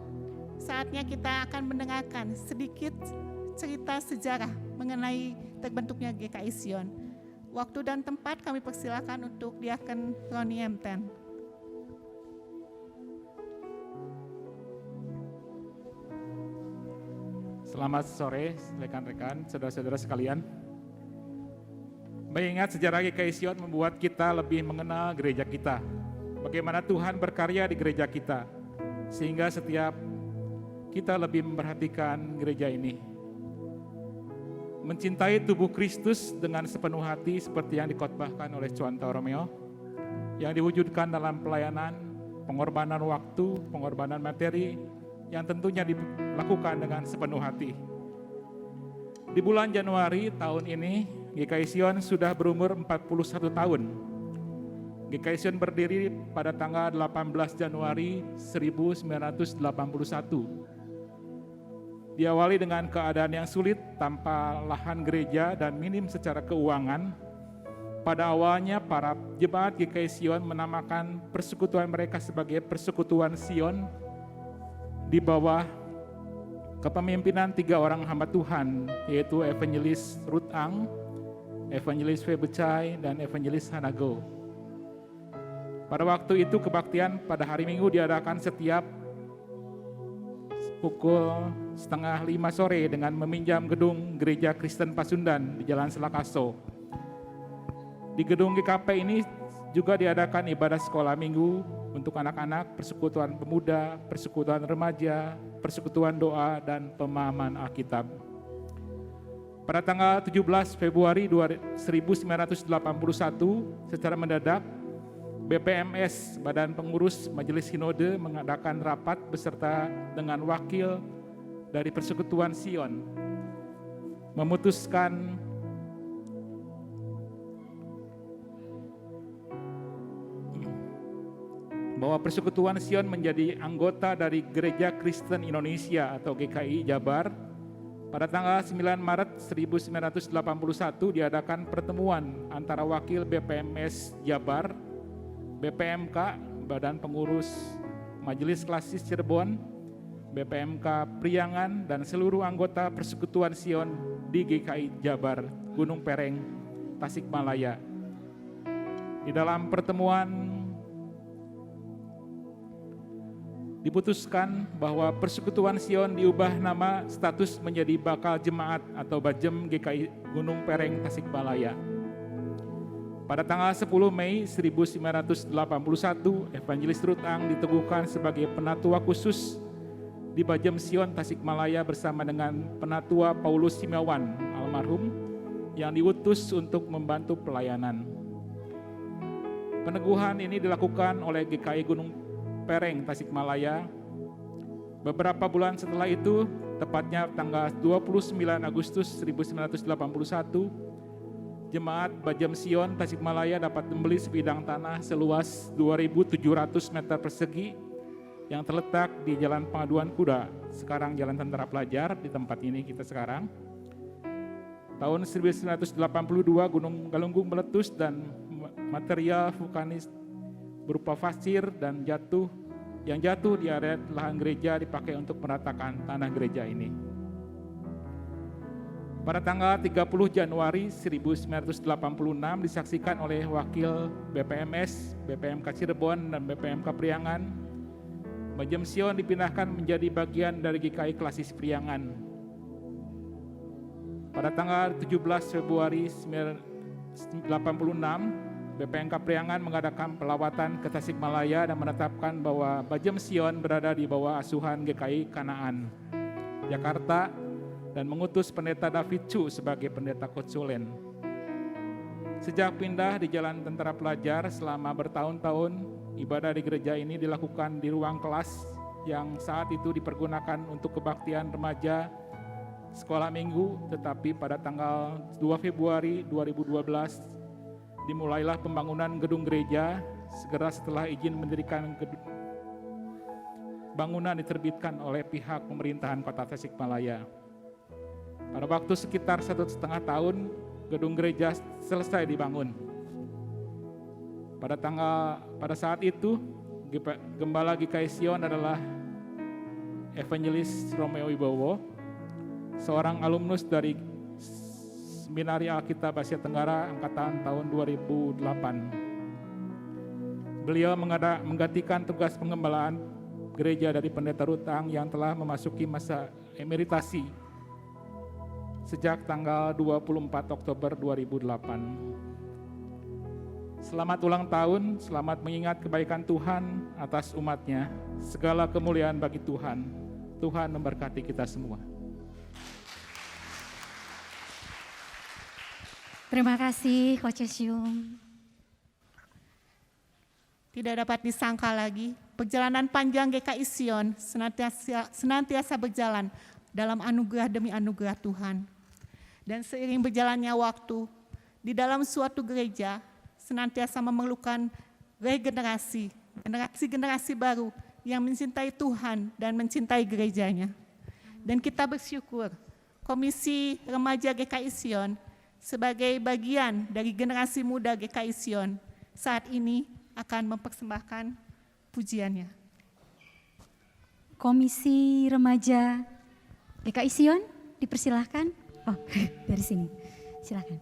saatnya kita akan mendengarkan sedikit cerita sejarah mengenai terbentuknya GKI Sion. Waktu dan tempat kami persilakan untuk Diaken Roni M10. Selamat sore rekan-rekan, saudara-saudara sekalian. Mengingat sejarah GKI Sion membuat kita lebih mengenal gereja kita. Bagaimana Tuhan berkarya di gereja kita. Sehingga setiap kita lebih memperhatikan gereja ini. Mencintai tubuh Kristus dengan sepenuh hati seperti yang dikotbahkan oleh Cuanto Romeo. Yang diwujudkan dalam pelayanan, pengorbanan waktu, pengorbanan materi, yang tentunya dilakukan dengan sepenuh hati. Di bulan Januari tahun ini, GKI Sion sudah berumur 41 tahun. GKI Sion berdiri pada tanggal 18 Januari 1981. Diawali dengan keadaan yang sulit tanpa lahan gereja dan minim secara keuangan. Pada awalnya para jemaat GKI Sion menamakan persekutuan mereka sebagai Persekutuan Sion di bawah kepemimpinan 3 orang hamba Tuhan, yaitu Evangelis Ruth Ang, Evangelis Febecai, dan Evangelis Hanago. Pada waktu itu kebaktian pada hari Minggu diadakan setiap pukul 4:30 sore dengan meminjam gedung Gereja Kristen Pasundan di Jalan Selakaso. Di gedung GKP ini juga diadakan ibadah sekolah minggu untuk anak-anak, persekutuan pemuda, persekutuan remaja, persekutuan doa, dan pemahaman Alkitab. Pada tanggal 17 Februari 1981, secara mendadak, BPMS, Badan Pengurus Majelis Sinode, mengadakan rapat beserta dengan wakil dari Persekutuan Sion, memutuskan bahwa Persekutuan Sion menjadi anggota dari Gereja Kristen Indonesia atau GKI Jabar. Pada tanggal 9 Maret 1981 diadakan pertemuan antara wakil BPMS Jabar, BPMK Badan Pengurus Majelis Klasis Cirebon, BPMK Priangan, dan seluruh anggota Persekutuan Sion di GKI Jabar, Gunung Pereng, Tasikmalaya. Di dalam pertemuan diputuskan bahwa Persekutuan Sion diubah nama status menjadi Bakal Jemaat atau Bajem GKI Gunung Pereng Tasikmalaya. Pada tanggal 10 Mei 1981, Evangelis Ruth Ang diteguhkan sebagai penatua khusus di Bajem Sion Tasikmalaya bersama dengan penatua Paulus Simewan almarhum yang diutus untuk membantu pelayanan. Peneguhan ini dilakukan oleh GKI Gunung Pereng Tasikmalaya. Beberapa bulan setelah itu, tepatnya tanggal 29 Agustus 1981, Jemaat Bajem Sion Tasikmalaya dapat membeli sebidang tanah seluas 2.700 meter persegi yang terletak di Jalan Pengaduan Kuda, sekarang Jalan Tentara Pelajar, di tempat ini kita sekarang. Tahun 1982 Gunung Galunggung meletus dan material vulkanis berupa pasir dan yang jatuh di area lahan gereja dipakai untuk meratakan tanah gereja ini. Pada tanggal 30 Januari 1986 disaksikan oleh wakil BPMS, BPMK Cirebon, dan BPMK Priangan, Bajem Sion dipindahkan menjadi bagian dari GKI Klasis Priangan. Pada tanggal 17 Februari 1986, BPMK Priangan mengadakan pelawatan ke Tasikmalaya dan menetapkan bahwa Bajem Sion berada di bawah asuhan GKI Kanaan, Jakarta, dan mengutus pendeta David Chu sebagai pendeta konsulen. Sejak pindah di Jalan Tentara Pelajar selama bertahun-tahun, ibadah di gereja ini dilakukan di ruang kelas yang saat itu dipergunakan untuk kebaktian remaja sekolah minggu, tetapi pada tanggal 2 Februari 2012 dimulailah pembangunan gedung gereja segera setelah izin mendirikan bangunan diterbitkan oleh pihak pemerintahan Kota Tasikmalaya. Pada waktu sekitar 1,5 tahun, gedung gereja selesai dibangun. Pada saat itu, Gembala GKI Sion adalah Evangelis Romeo Wibowo, seorang alumnus dari Seminari Alkitab Asia Tenggara angkatan tahun 2008. Beliau menggantikan tugas pengembalaan gereja dari Pendeta Rutang yang telah memasuki masa emeritasi sejak tanggal 24 Oktober 2008. Selamat ulang tahun, selamat mengingat kebaikan Tuhan atas umatnya. Segala kemuliaan bagi Tuhan. Tuhan memberkati kita semua. Terima kasih Coach Syum. Tidak dapat disangka lagi, perjalanan panjang GKI Sion senantiasa berjalan dalam anugerah demi anugerah Tuhan. Dan seiring berjalannya waktu, di dalam suatu gereja senantiasa memerlukan regenerasi, generasi baru yang mencintai Tuhan dan mencintai gerejanya. Dan kita bersyukur, Komisi Remaja GKI Sion sebagai bagian dari generasi muda GKI Sion saat ini akan mempersembahkan pujiannya. Komisi Remaja GKI Sion, dipersilahkan. Oh, dari sini, silakan.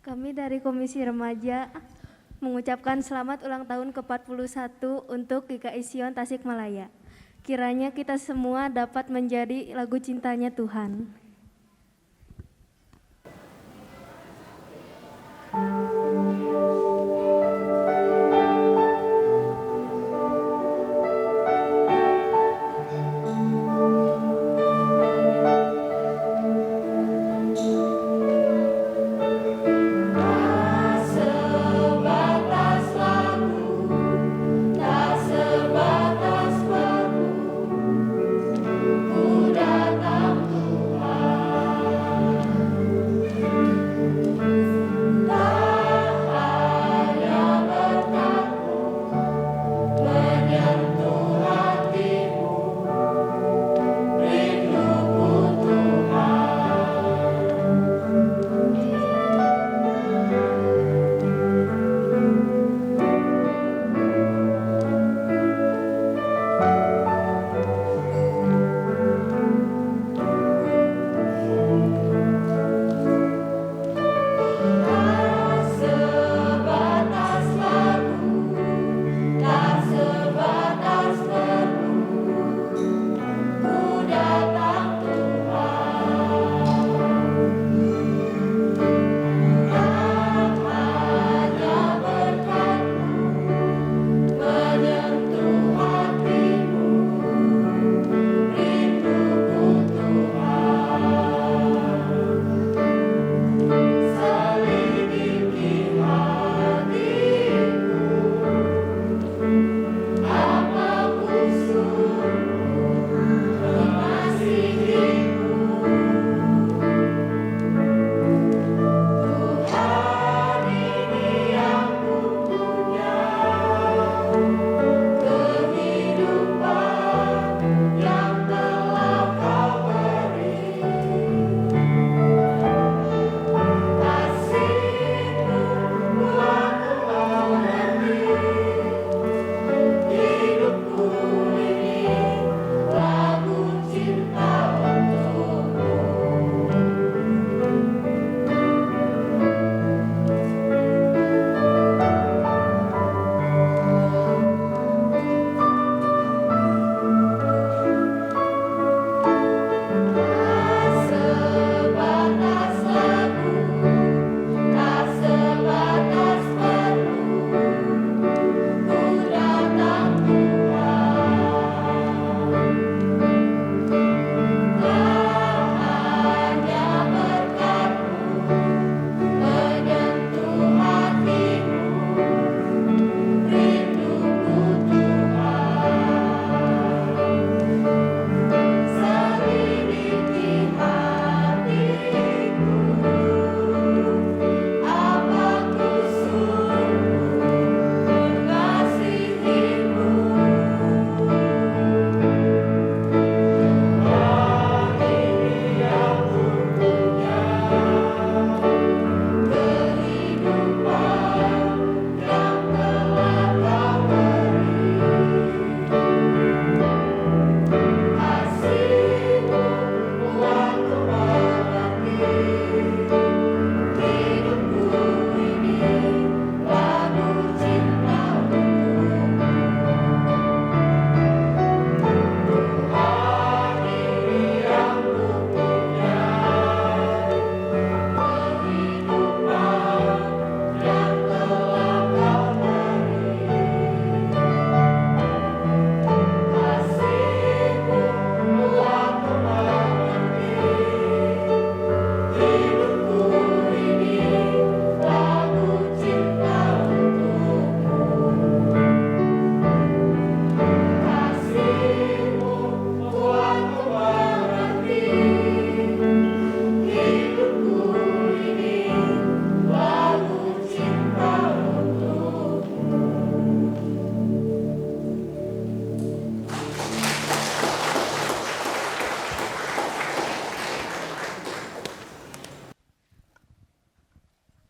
Kami dari Komisi Remaja mengucapkan selamat ulang tahun ke-41 untuk GKI Sion Tasikmalaya. Kiranya kita semua dapat menjadi lagu cintanya Tuhan. Ku datang Tuhan.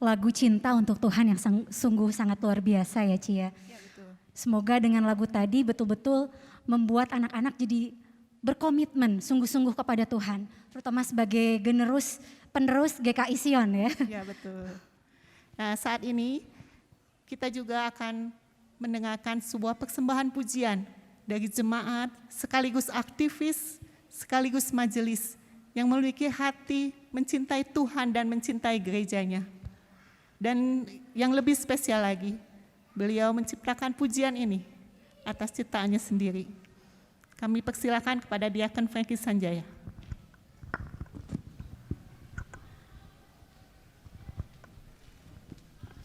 lagu cinta untuk Tuhan yang sungguh sangat luar biasa ya Ci ya. Semoga dengan lagu tadi betul-betul membuat anak-anak jadi berkomitmen sungguh-sungguh kepada Tuhan. Terutama sebagai penerus GKI Sion ya. Ya betul. Nah, saat ini kita juga akan mendengarkan sebuah persembahan pujian dari jemaat sekaligus aktivis sekaligus majelis yang memiliki hati mencintai Tuhan dan mencintai gerejanya. Dan yang lebih spesial lagi, beliau menciptakan pujian ini atas ciptaannya sendiri. Kami persilakan kepada Diakon Franky Sanjaya.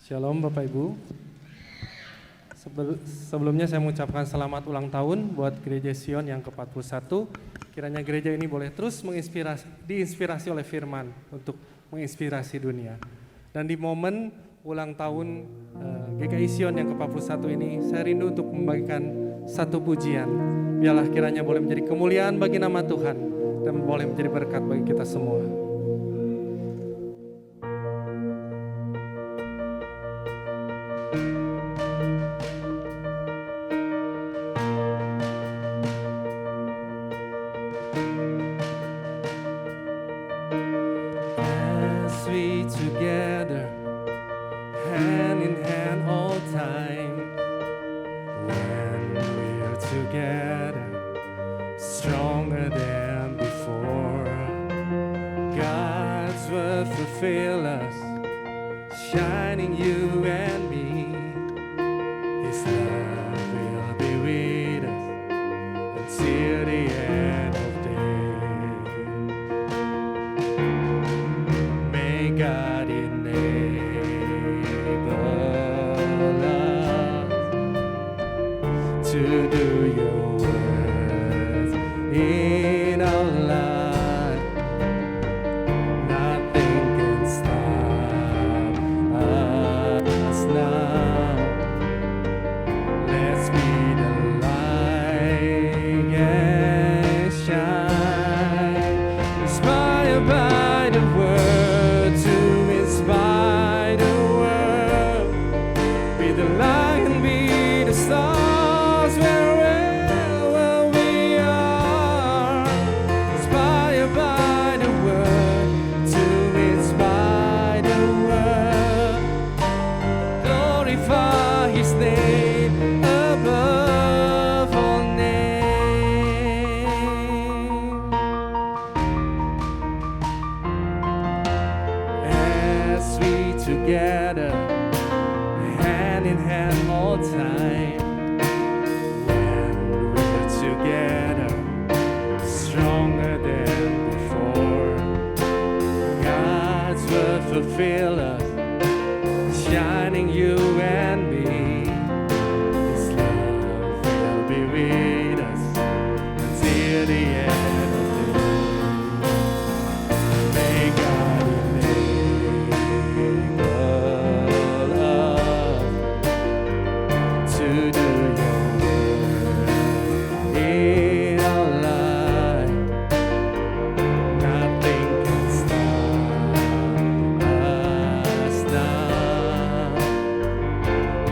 Shalom Bapak Ibu. Sebelumnya saya mengucapkan selamat ulang tahun buat Gereja Sion yang ke-41. Kiranya gereja ini boleh terus diinspirasi oleh firman untuk menginspirasi dunia. Dan di momen ulang tahun GKI Sion yang ke-41 ini, saya rindu untuk membagikan satu pujian. Biarlah kiranya boleh menjadi kemuliaan bagi nama Tuhan dan boleh menjadi berkat bagi kita semua. Together, hand in hand all time. When we're together, stronger than before. God's word fulfill us, shining you and me. His love will be with us until the end of day. God enable us to do your words in our life. Nothing can stop us now. Let's be the light and shine, inspired by the word. Together, hand in hand all time. When we're together, stronger than before. God's word fulfill us, shining you and me. His love will be with us until the end of the day. May God to do your word in our life. Nothing can stop us now.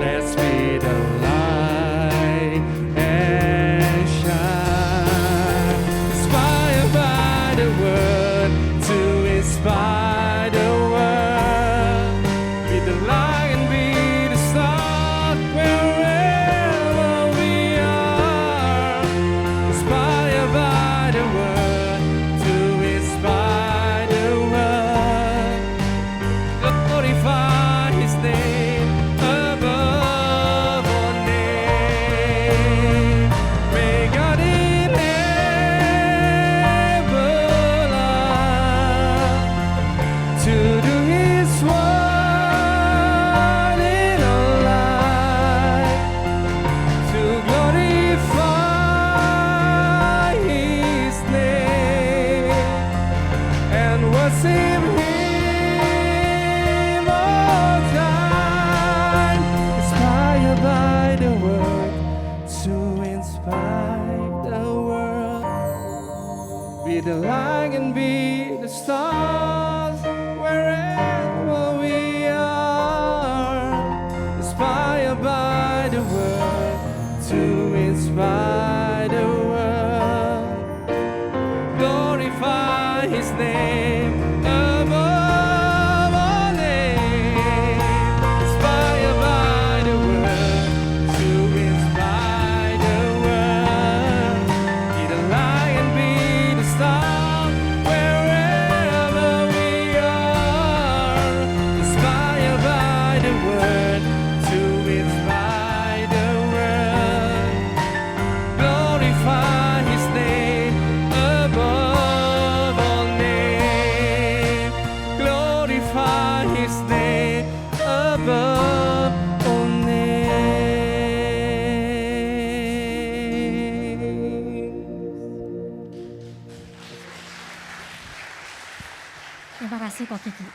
Let's be the light and shine, inspired by the word to inspire the world. Be the light and be the star wherever we are. Inspired by the word to inspire the world. Glorify His name above all name. May God enable us to do His word in our life, to glorify His name and worship Him all time. Inspired by the word to inspire the world. Be the light and be the stars wherever we are. name above all names. Inspired by the word, to inspire the world. Be the light and be the star wherever we are. Inspired by the word, to inspire the world. Glorify His name above all names. Glorify His name above all names. Terima kasih Kok Kiki.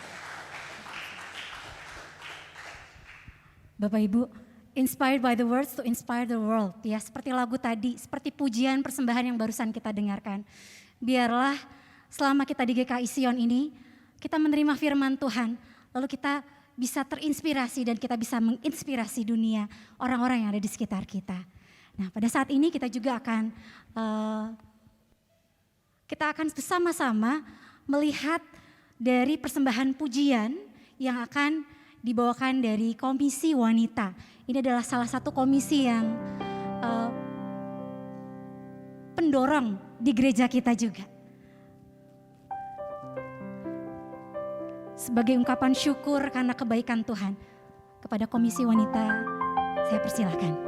Bapak Ibu, inspired by the words to inspire the world. Ya, seperti lagu tadi, seperti pujian persembahan yang barusan kita dengarkan. Biarlah selama kita di GKI Sion ini, kita menerima firman Tuhan, lalu kita bisa terinspirasi dan kita bisa menginspirasi dunia, orang-orang yang ada di sekitar kita. Nah, pada saat ini kita juga akan bersama-sama melihat dari persembahan pujian yang akan dibawakan dari Komisi Wanita. Ini adalah salah satu komisi yang pendorong di gereja kita juga. Sebagai ungkapan syukur karena kebaikan Tuhan, kepada Komisi Wanita saya persilahkan.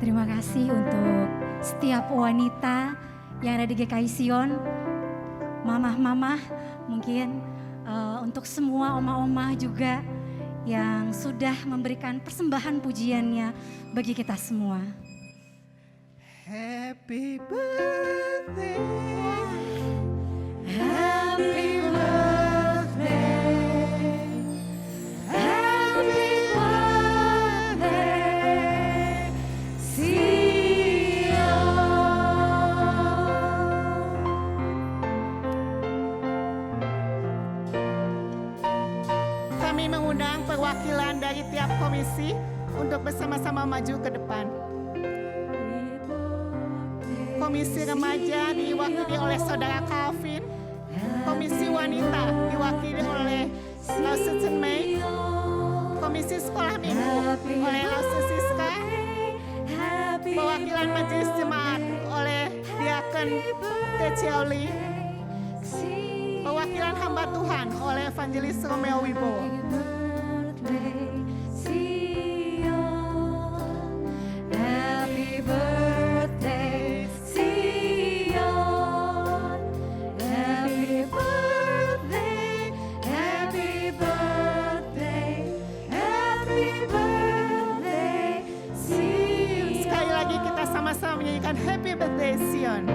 Terima kasih untuk setiap wanita yang ada di GKI Sion, mamah-mamah mungkin, untuk semua omah-omah juga yang sudah memberikan persembahan pujiannya bagi kita semua. Happy birthday, Happy birthday, happy birthday, Sion. kami mengundang perwakilan dari tiap komisi untuk bersama-sama maju ke depan. Komisi remaja diwakili oleh Saudara Calvin, Komisi wanita diwakili oleh Lausen Mei, Komisi sekolah minggu oleh Lausen Siska, perwakilan majelis jemaat oleh Diakon Teciauli, perwakilan hamba Tuhan oleh Evangelis Romeo Wibowo. Happy birthday, Sion. Happy birthday, happy birthday, happy birthday, Sion. Sekali lagi kita sama-sama menyanyikan Happy Birthday Sion.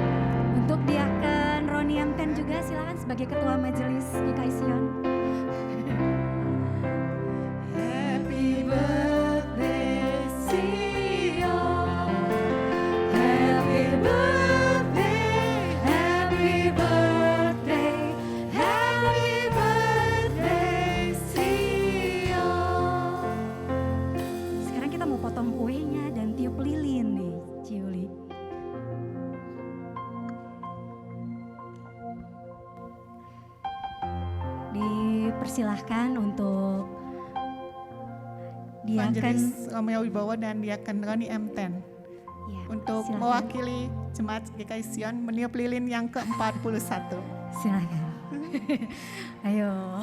Untuk Diakon Roni Amten juga silakan sebagai Ketua Majelis GKI Sion. Happy birthday, Sion. Happy birthday, happy birthday, happy birthday, Sion. Sekarang kita mau potong kuenya dan tiup lilin nih, Ciuli. Dipersilahkan untuk Diakon Evangelis Romeo Wibowo dan Diakon Roni M10 ya, untuk silakan. mewakili Jemaat GKI Sion meniup lilin yang ke-41. Silakan. Ayo.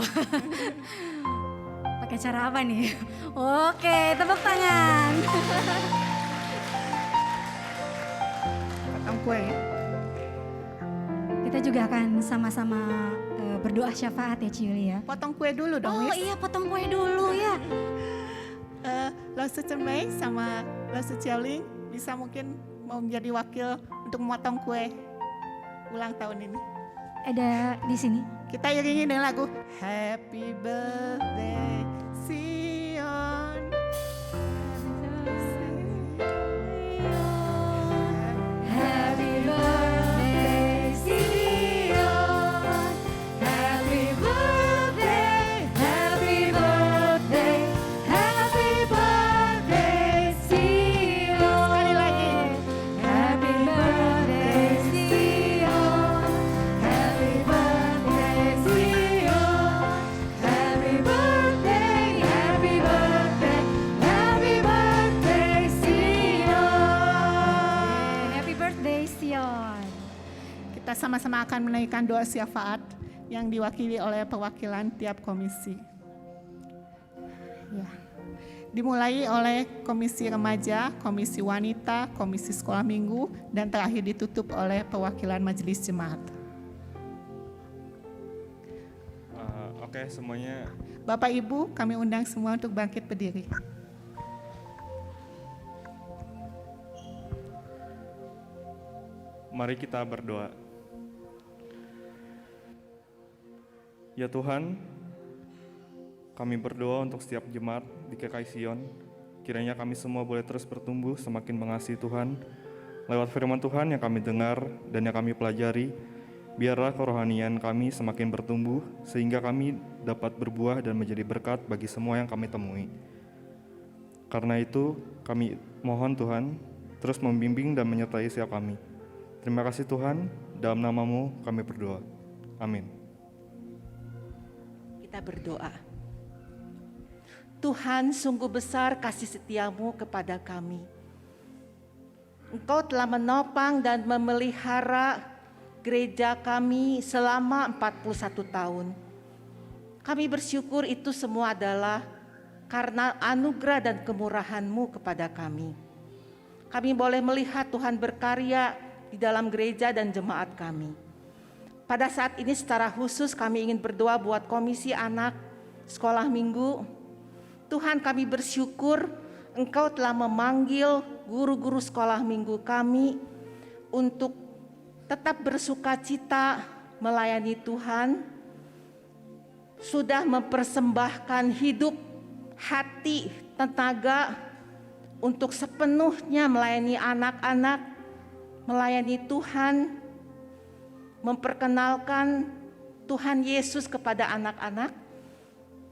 Pakai cara apa nih? Oke, tepuk tangan. Potong kue. Kita juga akan sama-sama berdoa syafaat ya Ciuli ya. Potong kue dulu dong, Oh Wis. iya, potong kue dulu ya. Lausen Mei sama Lausen Ciaoling bisa mungkin mau menjadi wakil untuk memotong kue ulang tahun ini. Ada di sini. Kita iringi dengan lagu Happy Birthday Sion. Happy birthday, Sion. Happy birthday, happy birthday, happy birthday, Sion. Sekali lagi. Happy birthday, Sion. Happy birthday, Sion. Happy birthday, happy birthday, happy birthday, Sion. Happy birthday Sion. Kita sama-sama akan menaikkan doa syafaat yang diwakili oleh perwakilan tiap komisi. Ya. Dimulai oleh Komisi Remaja, Komisi Wanita, Komisi Sekolah Minggu, dan terakhir ditutup oleh perwakilan Majelis Jemaat. Oke, semuanya. Bapak Ibu, kami undang semua untuk bangkit berdiri. Mari kita berdoa. Ya Tuhan, kami berdoa untuk setiap jemaat di GKI Sion. Kiranya kami semua boleh terus bertumbuh semakin mengasihi Tuhan. Lewat firman Tuhan yang kami dengar dan yang kami pelajari, biarlah kerohanian kami semakin bertumbuh sehingga kami dapat berbuah dan menjadi berkat bagi semua yang kami temui. Karena itu, kami mohon Tuhan terus membimbing dan menyertai setiap kami. Terima kasih Tuhan, dalam nama-Mu kami berdoa. Amin. Kita berdoa. Tuhan, sungguh besar kasih setiamu kepada kami. Engkau telah menopang dan memelihara gereja kami selama 41 tahun. Kami bersyukur itu semua adalah karena anugerah dan kemurahan-Mu kepada kami. kami boleh melihat Tuhan berkarya di dalam gereja dan jemaat kami. Pada saat ini secara khusus kami ingin berdoa buat komisi anak sekolah minggu. Tuhan, kami bersyukur Engkau telah memanggil guru-guru sekolah minggu kami untuk tetap bersukacita melayani Tuhan, sudah mempersembahkan hidup, hati, tenaga untuk sepenuhnya melayani anak-anak, melayani Tuhan, memperkenalkan Tuhan Yesus kepada anak-anak,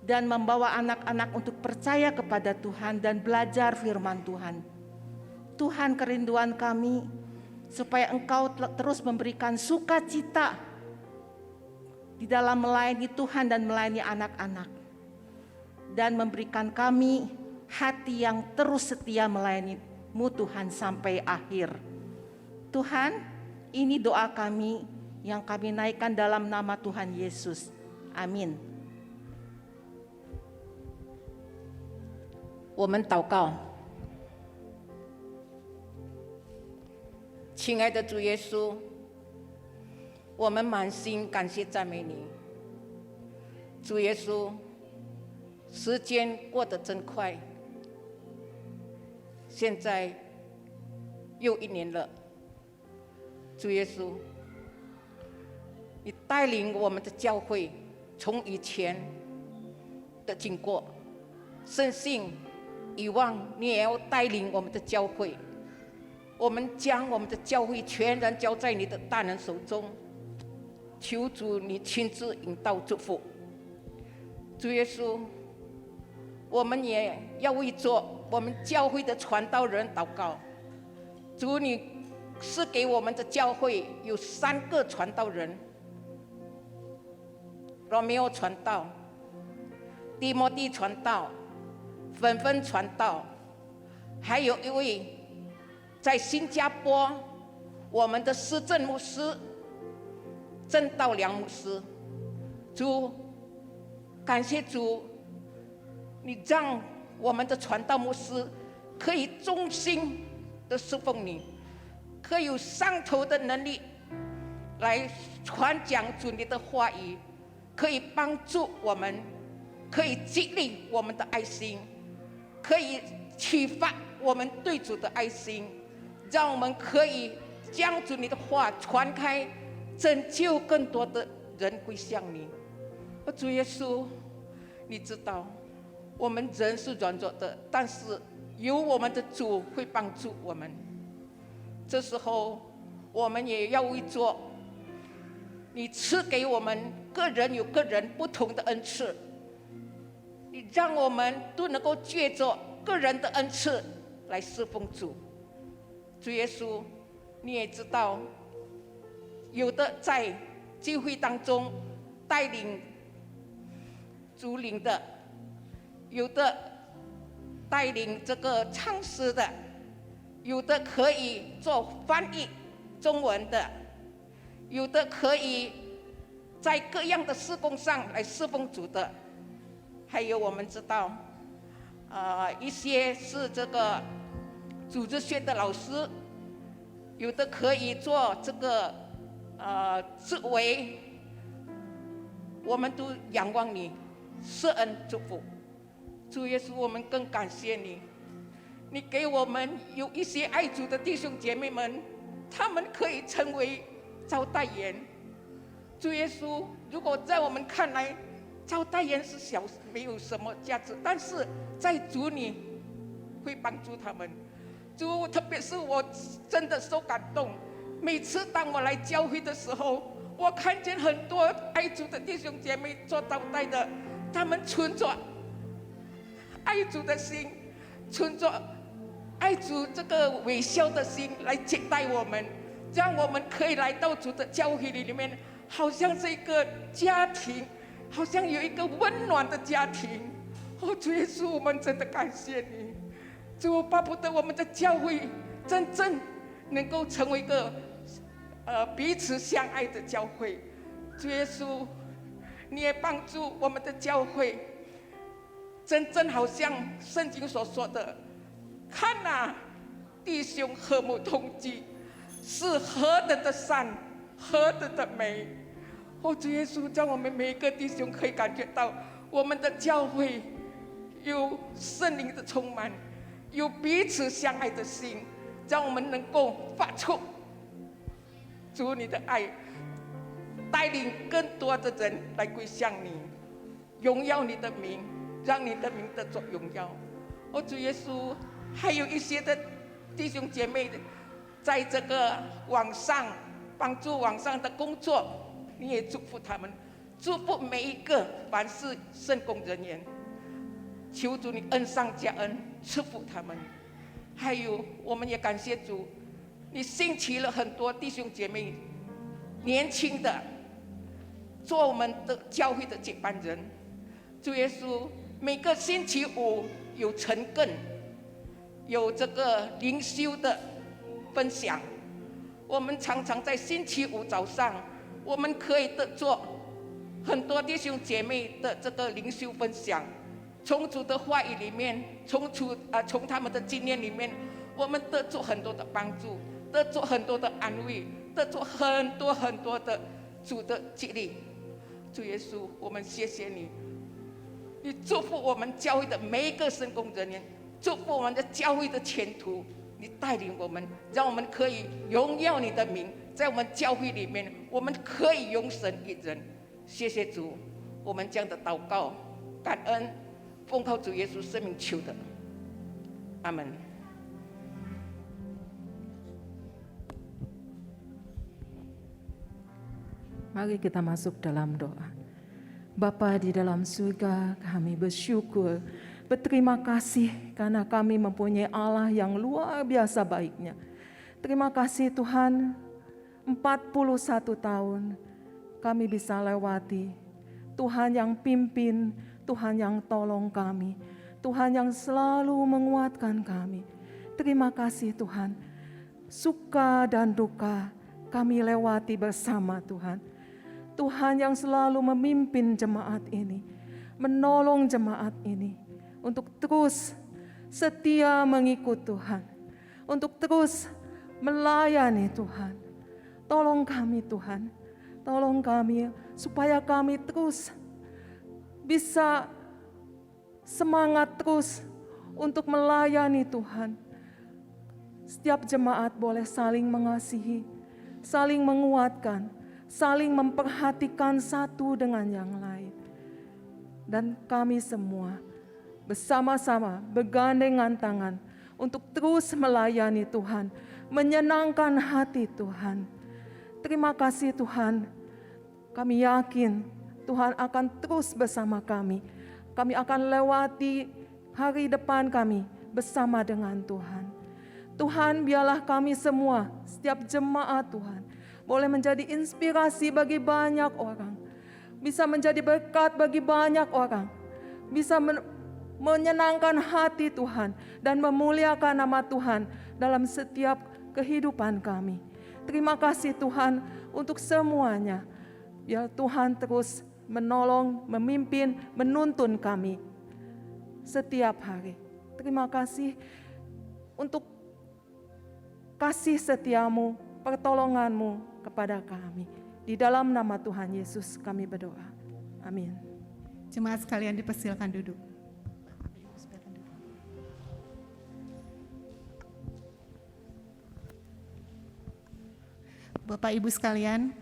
dan membawa anak-anak untuk percaya kepada Tuhan dan belajar firman Tuhan. Tuhan, kerinduan kami supaya Engkau terus memberikan sukacita di dalam melayani Tuhan dan melayani anak-anak, dan memberikan kami hati yang terus setia melayani-Mu Tuhan sampai akhir. Tuhan, ini doa kami yang kami naikkan dalam nama Tuhan Yesus. Amin. 我们祷告，亲爱的主耶稣，我们满心感谢赞美你。主耶稣，时间过得真快，现在又1年了。主耶稣，你带领我们的教会从以前的经过，深信以往你也要带领我们的教会，我们将我们的教会全然交在你的大能手中，求主你亲自引导祝福。主耶稣，我们也要为做我们教会的传道人祷告。主，你是给我们的教会有3个传道人，罗密欧传道，提摩地传道，纷纷传道，还有一位在新加坡我们的施政牧师郑道良牧师。主，感谢主，你让我们的传道牧师可以忠心的侍奉你，可以有上头的能力来传讲主你的话语，可以帮助我们，可以激励我们的爱心，可以启发我们对主的爱心，让我们可以将主你的话传开，拯救更多的人归向你。主耶稣，你知道我们人是软弱的，但是有我们的主会帮助我们。这时候我们也要为做你赐给我们个人有个人不同的恩赐，你让我们都能够借着个人的恩赐来侍奉主。主耶稣，你也知道，有的在聚会当中带领主领的，有的带领这个唱诗的，有的可以做翻译中文的，有的可以在各样的事工上来侍奉主的，还有我们知道，一些是这个组织学的老师，有的可以做这个职位，我们都仰望你，施恩祝福。主耶稣，我们更感谢你，你给我们有一些爱主的弟兄姐妹们，他们可以成为招待员。主耶稣，如果在我们看来，招待员是小，没有什么价值，但是在主你会帮助他们。主，特别是我真的受感动，每次当我来教会的时候，我看见很多爱主的弟兄姐妹做招待的，他们存着爱主的心，存着爱主这个微笑的心来接待我们，让我们可以来到主的教会里面，好像是一个家庭，好像有一个温暖的家庭。主耶稣，我们真的感谢你。主，巴不得我们的教会真正能够成为一个彼此相爱的教会。主耶稣，你也帮助我们的教会，真正好像圣经所说的，看啊，弟兄和睦同居，是何等的善，何等的美。主耶稣，让我们每一个弟兄可以感觉到，我们的教会有圣灵的充满，有彼此相爱的心，让我们能够发出主你的爱，带领更多的人来归向你，荣耀你的名，让你的名得着荣耀。主耶稣，还有一些的弟兄姐妹在这个网上帮助网上的工作，你也祝福他们，祝福每一个凡是圣工人员，求主你恩上加恩，赐福他们。还有，我们也感谢主，你兴起了很多弟兄姐妹，年轻的，做我们的教会的接班人。主耶稣，每个星期五有晨更，有这个灵修的分享。我们常常在星期五早上，我们可以得做很多弟兄姐妹的这个灵修分享，从主的话语里面，从他们的经验里面，我们得做很多的帮助，得做很多的安慰，得做很多很多的主的激励。主耶稣，我们谢谢你，你祝福我们教会的每一个圣工人员，祝福我们的教会的前途。你带领我们，让我们可以荣耀你的名，在我们教会里面，我们可以永神一人。谢谢主，我们这样的祷告，感恩，奉靠主耶稣生命求的，阿门。Mari kita masuk dalam doa. Bapa di dalam surga, kami bersyukur, berterima kasih karena kami mempunyai Allah yang luar biasa baiknya. Terima kasih Tuhan, 41 tahun kami bisa lewati. Tuhan yang pimpin, Tuhan yang tolong kami, Tuhan yang selalu menguatkan kami. Terima kasih Tuhan, suka dan duka kami lewati bersama Tuhan. Tuhan yang selalu memimpin jemaat ini, menolong jemaat ini untuk terus setia mengikut Tuhan, untuk terus melayani Tuhan. Tolong kami Tuhan, tolong kami supaya kami terus bisa semangat terus untuk melayani Tuhan. Setiap jemaat boleh saling mengasihi, saling menguatkan, saling memperhatikan satu dengan yang lain. Dan kami semua bersama-sama bergandengan tangan untuk terus melayani Tuhan, menyenangkan hati Tuhan. Terima kasih Tuhan, kami yakin Tuhan akan terus bersama kami. Kami akan lewati hari depan kami bersama dengan Tuhan. Tuhan, biarlah kami semua, setiap jemaat Tuhan, boleh menjadi inspirasi bagi banyak orang, bisa menjadi berkat bagi banyak orang, bisa menyenangkan hati Tuhan dan memuliakan nama Tuhan dalam setiap kehidupan kami. Terima kasih Tuhan untuk semuanya. Biar Tuhan terus menolong, memimpin, menuntun kami setiap hari. Terima kasih untuk kasih setiamu, pertolonganmu kepada kami. Di dalam nama Tuhan Yesus kami berdoa. Amin. Jemaat sekalian dipersilakan duduk. Bapak Ibu sekalian,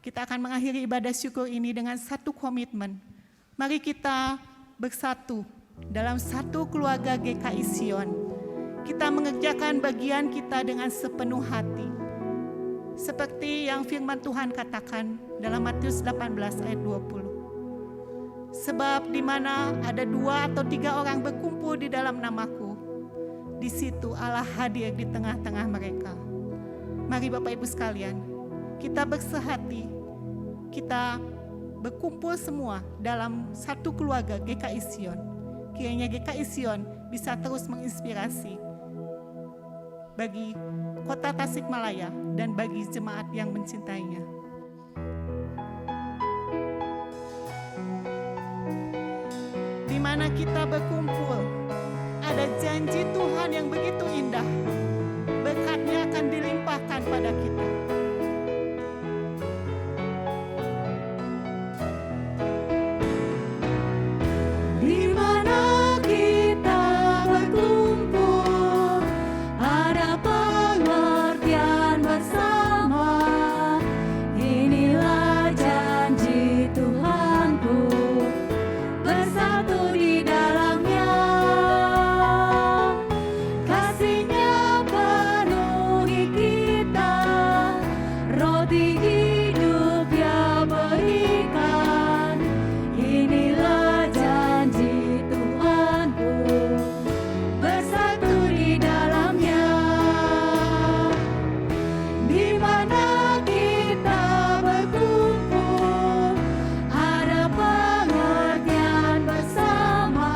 kita akan mengakhiri ibadah syukur ini dengan satu komitmen. Mari kita bersatu dalam satu keluarga GKI Sion. Kita mengerjakan bagian kita dengan sepenuh hati. Seperti yang firman Tuhan katakan dalam Matius 18 ayat 20. Sebab di mana ada 2 atau 3 orang berkumpul di dalam namaku, di situ Allah hadir di tengah-tengah mereka. Mari Bapak Ibu sekalian, kita bersehati, kita berkumpul semua dalam satu keluarga GKI Sion. Kiranya GKI Sion bisa terus menginspirasi bagi Kota Tasikmalaya dan bagi jemaat yang mencintainya. Di mana kita berkumpul, ada janji Tuhan yang begitu indah. Berkat-Nya akan dilimpahkan pada kita. Di mana kita berkumpul, ada pengertian bersama. Inilah janji Tuhanku, bersatu di dalamnya. Kasih-Nya penuhi kita, roti hidup Dia berikan. Inilah janji Tuhanku, bersatu di dalamnya. Di mana kita berkumpul, ada pengertian bersama.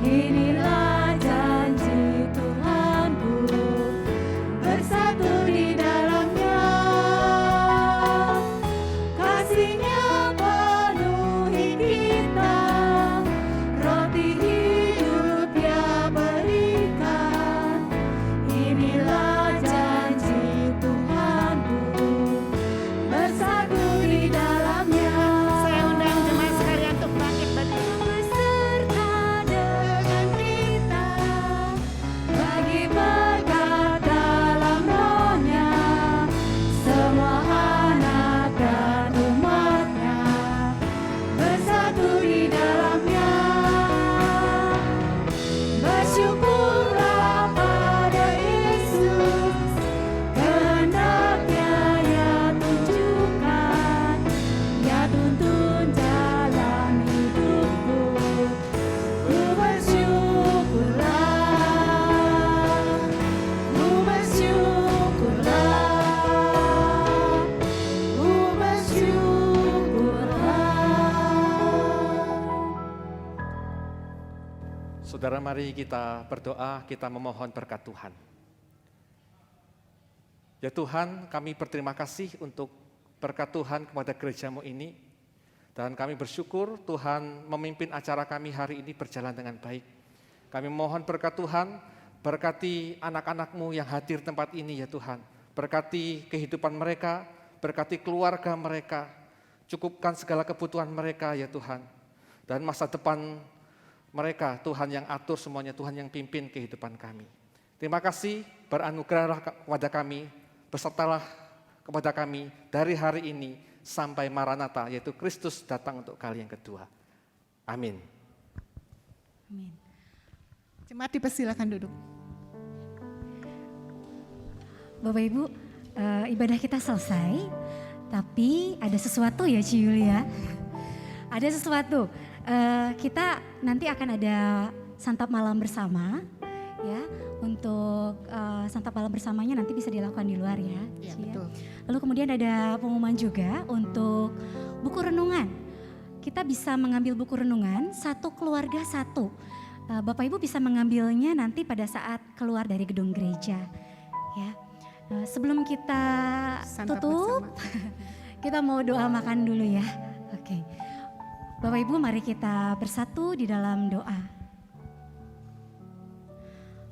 Inilah janji Tuhanku, bersatu di dalamnya. Kasih-Nya penuhi kita, roti hidup Dia berikan. Inilah janji Tuhanku, bersatu di dalamnya. Saya undang jemaat sekalian untuk bangkit berdiri. Beserta dengan kita, bagi berkat dalam Roh-Nya, semua anak dan umat-Nya, bersatu di dalamnya. Bersyukurlah pada Yesus, kehendak-Nya Ia tunjukkan. Ia tuntun jalan hidupku. Ku bersyukurlah, ku bersyukurlah, ku bersyukurlah. Saudara, mari kita berdoa, kita memohon berkat Tuhan. Ya Tuhan, kami berterima kasih untuk berkat Tuhan kepada gereja-Mu ini. Dan kami bersyukur Tuhan memimpin acara kami hari ini berjalan dengan baik. Kami mohon berkat Tuhan, berkati anak-anak-Mu yang hadir tempat ini ya Tuhan. Berkati kehidupan mereka, berkati keluarga mereka, cukupkan segala kebutuhan mereka ya Tuhan. Dan masa depan mereka Tuhan yang atur semuanya, Tuhan yang pimpin kehidupan kami. Terima kasih, beranugerahlah kepada kami, besertalah kepada kami dari hari ini sampai Maranatha, yaitu Kristus datang untuk kali yang kedua. Amin. Amin. Jemaat dipersilakan duduk. Bapak Ibu, ibadah kita selesai, tapi ada sesuatu ya Ci Yulia. Ada sesuatu. Kita nanti akan ada santap malam bersama, ya. Untuk santap malam bersamanya nanti bisa dilakukan di luar ya. Ya, Ci, ya. betul. Lalu kemudian ada pengumuman juga untuk buku renungan. Kita bisa mengambil buku renungan satu keluarga satu. Bapak Ibu bisa mengambilnya nanti pada saat keluar dari gedung gereja, ya. Sebelum kita Santap tutup, bersama. kita mau doa makan dulu ya. Oke. Bapak Ibu, mari kita bersatu di dalam doa.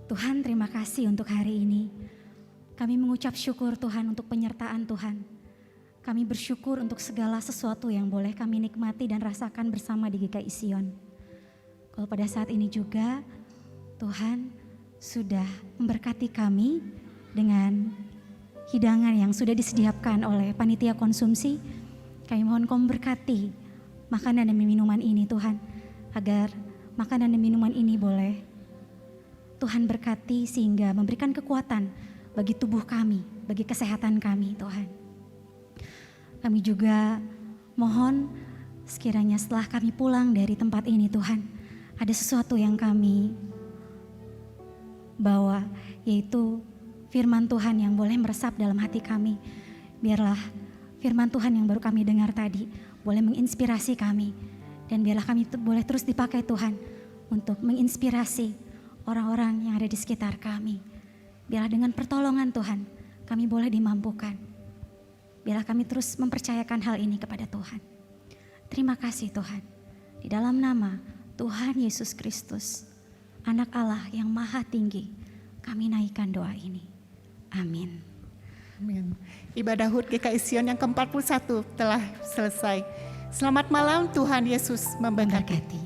Tuhan, terima kasih untuk hari ini. Kami mengucap syukur Tuhan untuk penyertaan Tuhan. Kami bersyukur untuk segala sesuatu yang boleh kami nikmati dan rasakan bersama di GKI Sion. Kalau pada saat ini juga Tuhan sudah memberkati kami dengan hidangan yang sudah disediakan oleh panitia konsumsi. Kami mohon Kau memberkati makanan dan minuman ini Tuhan, agar makanan dan minuman ini boleh Tuhan berkati sehingga memberikan kekuatan bagi tubuh kami, bagi kesehatan kami Tuhan. Kami juga mohon sekiranya setelah kami pulang dari tempat ini Tuhan, ada sesuatu yang kami bawa, yaitu firman Tuhan yang boleh meresap dalam hati kami. Biarlah firman Tuhan yang baru kami dengar tadi boleh menginspirasi kami, dan biarlah kami boleh terus dipakai Tuhan untuk menginspirasi orang-orang yang ada di sekitar kami. Biarlah dengan pertolongan Tuhan kami boleh dimampukan. Biarlah kami terus mempercayakan hal ini kepada Tuhan. Terima kasih Tuhan. Di dalam nama Tuhan Yesus Kristus. Anak Allah yang maha tinggi, kami naikkan doa ini. Amin. Amin. Ibadah HUT GKI Sion yang ke-41 telah selesai. Selamat malam, Tuhan Yesus memberkati.